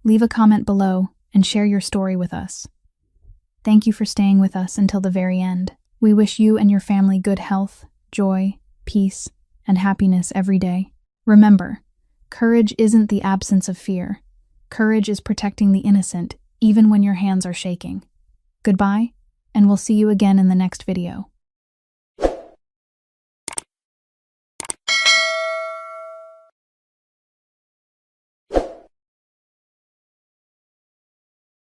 Leave a comment below and share your story with us. Thank you for staying with us until the very end. We wish you and your family good health, joy, peace, and happiness every day. Remember, courage isn't the absence of fear. Courage is protecting the innocent, even when your hands are shaking. Goodbye, and we'll see you again in the next video.